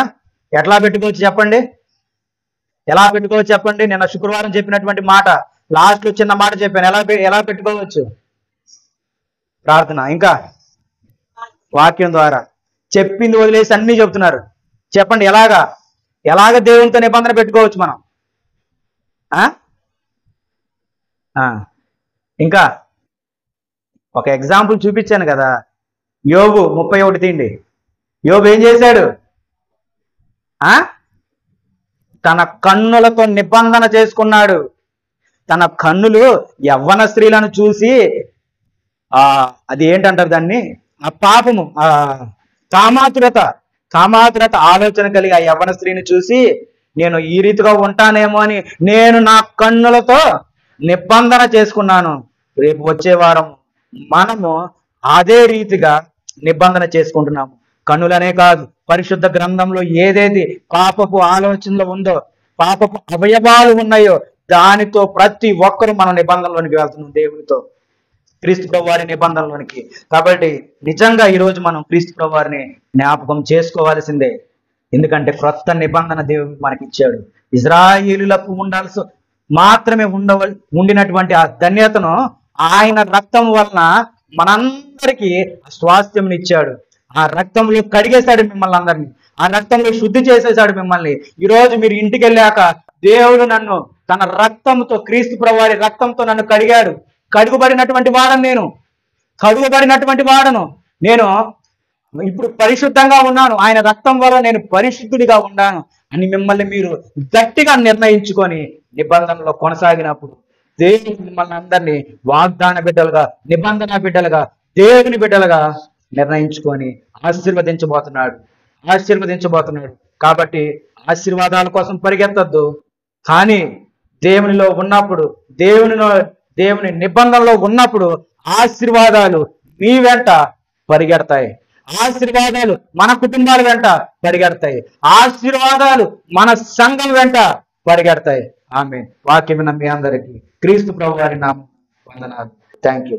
ఎట్లా పెట్టుకోవచ్చు చెప్పండి? ఎలా పెట్టుకోవచ్చు చెప్పండి? నిన్న శుక్రవారం చెప్పినటువంటి మాట లాస్ట్లో చిన్న మాట చెప్పాను. ఎలా పెట్టుకోవచ్చు? ప్రార్థన, ఇంకా వాక్యం ద్వారా. చెప్పింది వదిలేసి అన్నీ చెప్తున్నారు. చెప్పండి ఎలాగ దేవునితో నిబంధన పెట్టుకోవచ్చు మనం? ఇంకా ఒక ఎగ్జాంపుల్ చూపించాను కదా, యోబు 31 తీండి. యోబు ఏం చేశాడు? తన కన్నులతో నిబంధన చేసుకున్నాడు. తన కన్నులు యవ్వన స్త్రీలను చూసి అది ఏంటంటారు దాన్ని, ఆ పాపము, కామాతురత ఆలోచన కలిగి ఆ యవ్వన స్త్రీని చూసి నేను ఈ రీతిగా ఉంటానేమో అని నేను నా కన్నులతో నిబంధన చేసుకున్నాను. రేపు వచ్చే వారం మనము అదే రీతిగా నిబంధన చేసుకుంటున్నాము. కన్నులనే కాదు, పరిశుద్ధ గ్రంథంలో ఏదేది పాపపు ఆలోచనలో ఉందో, పాపపు అవయవాలు ఉన్నాయో దానితో ప్రతి ఒక్కరూ మన నిబంధనలోనికి వెళ్తున్నాం, దేవునితో, క్రీస్తు ప్రభు వారి నిబంధనలోనికి. కాబట్టి నిజంగా ఈరోజు మనం క్రీస్తు ప్రభు వారిని జ్ఞాపకం చేసుకోవాల్సిందే. ఎందుకంటే క్రొత్త నిబంధన దేవుడు మనకిచ్చాడు. ఇజ్రాయేలులకు మాత్రమే ఉండినటువంటి ఆ ధన్యతను ఆయన రక్తం వలన మనందరికీ స్వాస్థ్యం ఇచ్చాడు. ఆ రక్తంలో కడిగేశాడు మిమ్మల్ని అందరినీ, ఆ రక్తంలో శుద్ధి చేసేశాడు మిమ్మల్ని. ఈరోజు మీరు ఇంటికి వెళ్ళాక దేవుడు నన్ను తన రక్తంతో, క్రీస్తు ప్రభు వారి రక్తంతో నన్ను కడిగాడు. కడుగుబడినటువంటి వాడను నేను ఇప్పుడు పరిశుద్ధంగా ఉన్నాను, ఆయన రక్తం వల్ల నేను పరిశుద్ధుడిగా ఉన్నాను అని మిమ్మల్ని మీరు గట్టిగా నిర్ణయించుకొని నిబంధనలో కొనసాగినప్పుడు దేవుని మిమ్మల్ని అందరినీ వాగ్దాన బిడ్డలుగా, నిబంధన బిడ్డలుగా, దేవుని బిడ్డలుగా నిర్ణయించుకొని ఆశీర్వదించబోతున్నాడు. కాబట్టి ఆశీర్వాదాల కోసం పరిగెత్తద్దు, కానీ దేవునిలో ఉన్నప్పుడు, దేవుని నిబంధనలో ఉన్నప్పుడు ఆశీర్వాదాలు మీ వెంట పరిగెడతాయి. ఆశీర్వాదాలు మన కుటుంబాల వెంట పరిగెడతాయి. ఆశీర్వాదాలు మన సంఘం వెంట పరిగెడతాయి. ఆమేన్. వాక్యం విన్న మీ అందరికీ క్రీస్తు ప్రభు వారి నామమున వందనాలు. Thank you.